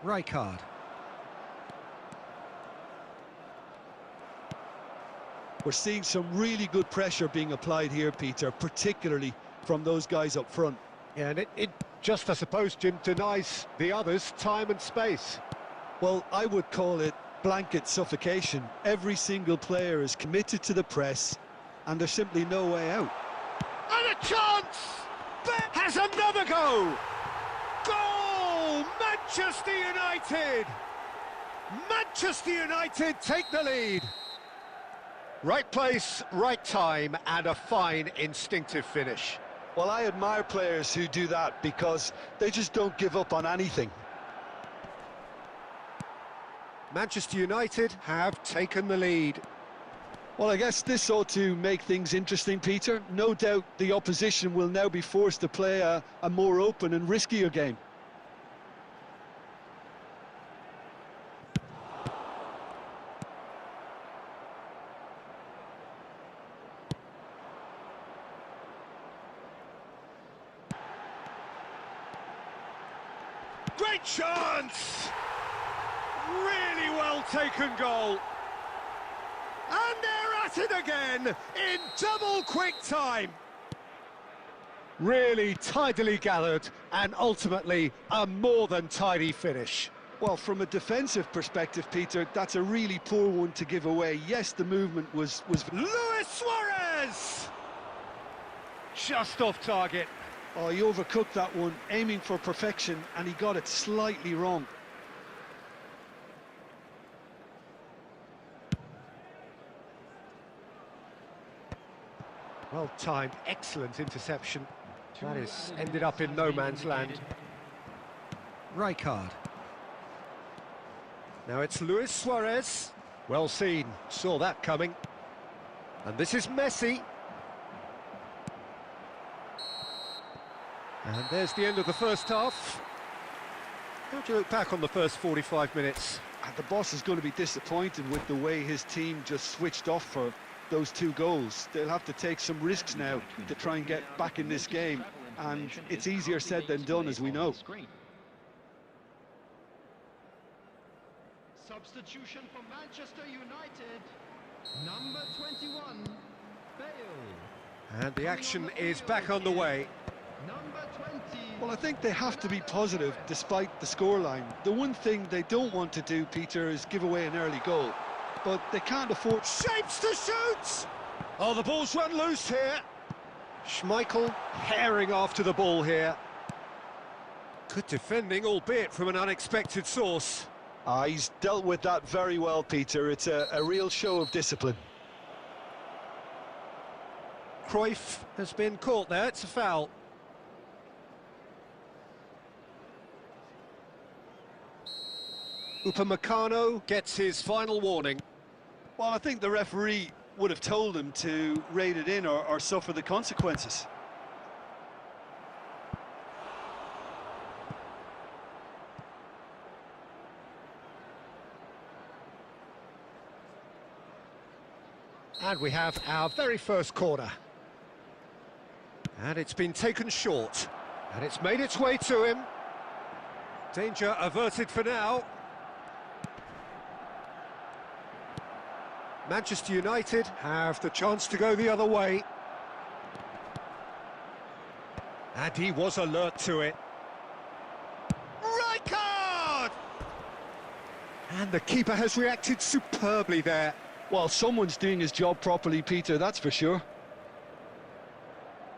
Rijkaard. We're seeing some really good pressure being applied here, Peter, particularly from those guys up front. Yeah, and it just, I suppose, Jim, denies the others time and space. Well, I would call it blanket suffocation. Every single player is committed to the press, and there's simply no way out. And a chance! Beck has another go! Goal! Manchester United! Manchester United take the lead. Right place, right time, and a fine instinctive finish. Well, I admire players who do that because they just don't give up on anything. Manchester United have taken the lead. Well, I guess this ought to make things interesting, Peter. No doubt the opposition will now be forced to play a more open and riskier game. Great chance! Really well taken goal. And they're at it again in double quick time. Really tidily gathered and ultimately a more than tidy finish. Well, from a defensive perspective, Peter, that's a really poor one to give away. Yes, the movement was... Luis Suarez! Just off target. Oh, he overcooked that one, aiming for perfection, and he got it slightly wrong. Well timed, excellent interception. That is ended up in no man's land. Rijkaard. Now it's Luis Suarez. Well seen, saw that coming. And this is Messi. And there's the end of the first half. How do you look back on the first 45 minutes? And the boss is going to be disappointed with the way his team just switched off for those two goals. They'll have to take some risks now to try and get back in this game, and it's easier said than done, as we know. Substitution for Manchester United, number 21, Bale. And the action is back on the way. Number 20. Well, I think they have to be positive despite the scoreline. The one thing they don't want to do, Peter, is give away an early goal. But they can't afford... Shapes to shoot! Oh, the ball's run loose here. Schmeichel herring after the ball here. Good defending, albeit from an unexpected source. He's dealt with that very well, Peter. It's a real show of discipline. Cruyff has been caught there, it's a foul. Upamecano gets his final warning. Well, I think the referee would have told him to rate it in or suffer the consequences. And we have our very first corner. And it's been taken short. And it's made its way to him. Danger averted for now. Manchester United have the chance to go the other way. And he was alert to it. Right card! And the keeper has reacted superbly there. Well, someone's doing his job properly, Peter, that's for sure.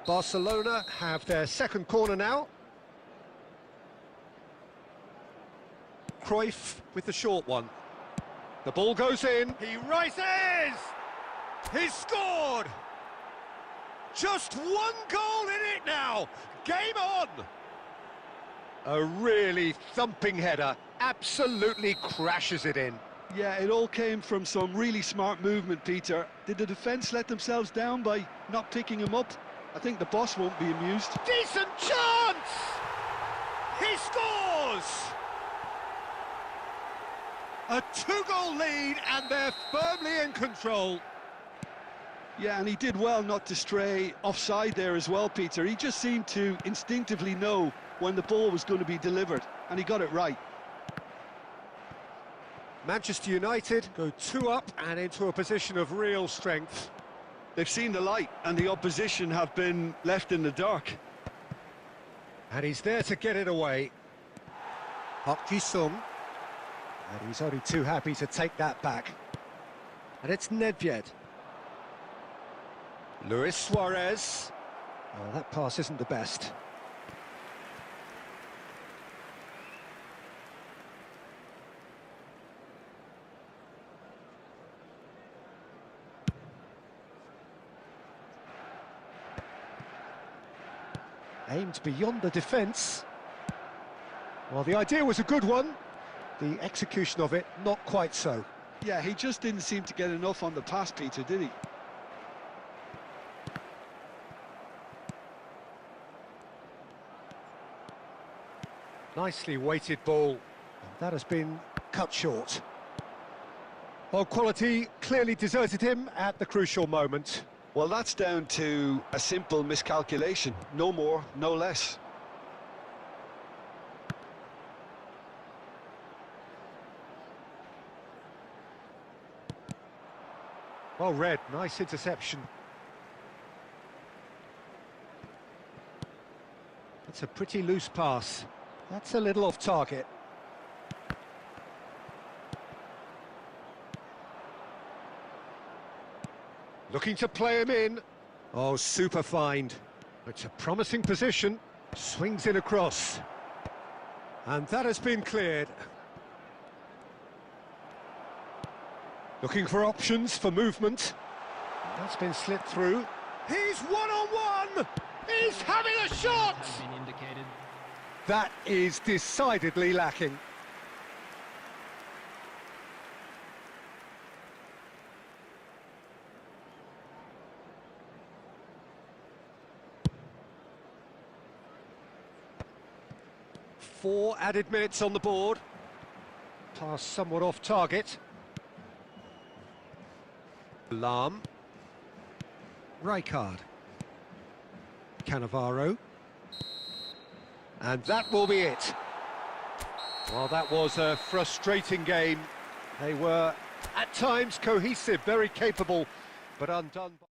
Barcelona have their second corner now. Cruyff with the short one. The ball goes in. He rises! He's scored! Just one goal in it now. Game on! A really thumping header. Absolutely crashes it in. Yeah, it all came from some really smart movement, Peter. Did the defence let themselves down by not picking him up? I think the boss won't be amused. Decent chance! He scores! A two-goal lead, and they're firmly in control. Yeah, and he did well not to stray offside there as well, Peter. He just seemed to instinctively know when the ball was going to be delivered, and he got it right. Manchester United go 2 up and into a position of real strength. They've seen the light, and the opposition have been left in the dark. And he's there to get it away. Park Ji-sung. And he's only too happy to take that back. And it's Nedved. Luis Suarez. Oh, that pass isn't the best. Aimed beyond the defence. Well, the idea was a good one. The execution of it, not quite so. Yeah, he just didn't seem to get enough on the pass, Peter, did he? Nicely weighted ball. That has been cut short. Well, quality clearly deserted him at the crucial moment. Well, that's down to a simple miscalculation. No more, no less. Well read, nice interception. That's a pretty loose pass. That's a little off target. Looking to play him in. Oh, super find. It's a promising position. Swings in across. And that has been cleared. Looking for options for movement. That's been slipped through. He's one-on-one! He's having a shot! That is decidedly lacking. Four added minutes on the board. Pass somewhat off target. Lahm. Rijkaard. Cannavaro. And that will be it. Well, that was a frustrating game. They were, at times, cohesive, very capable, but undone by...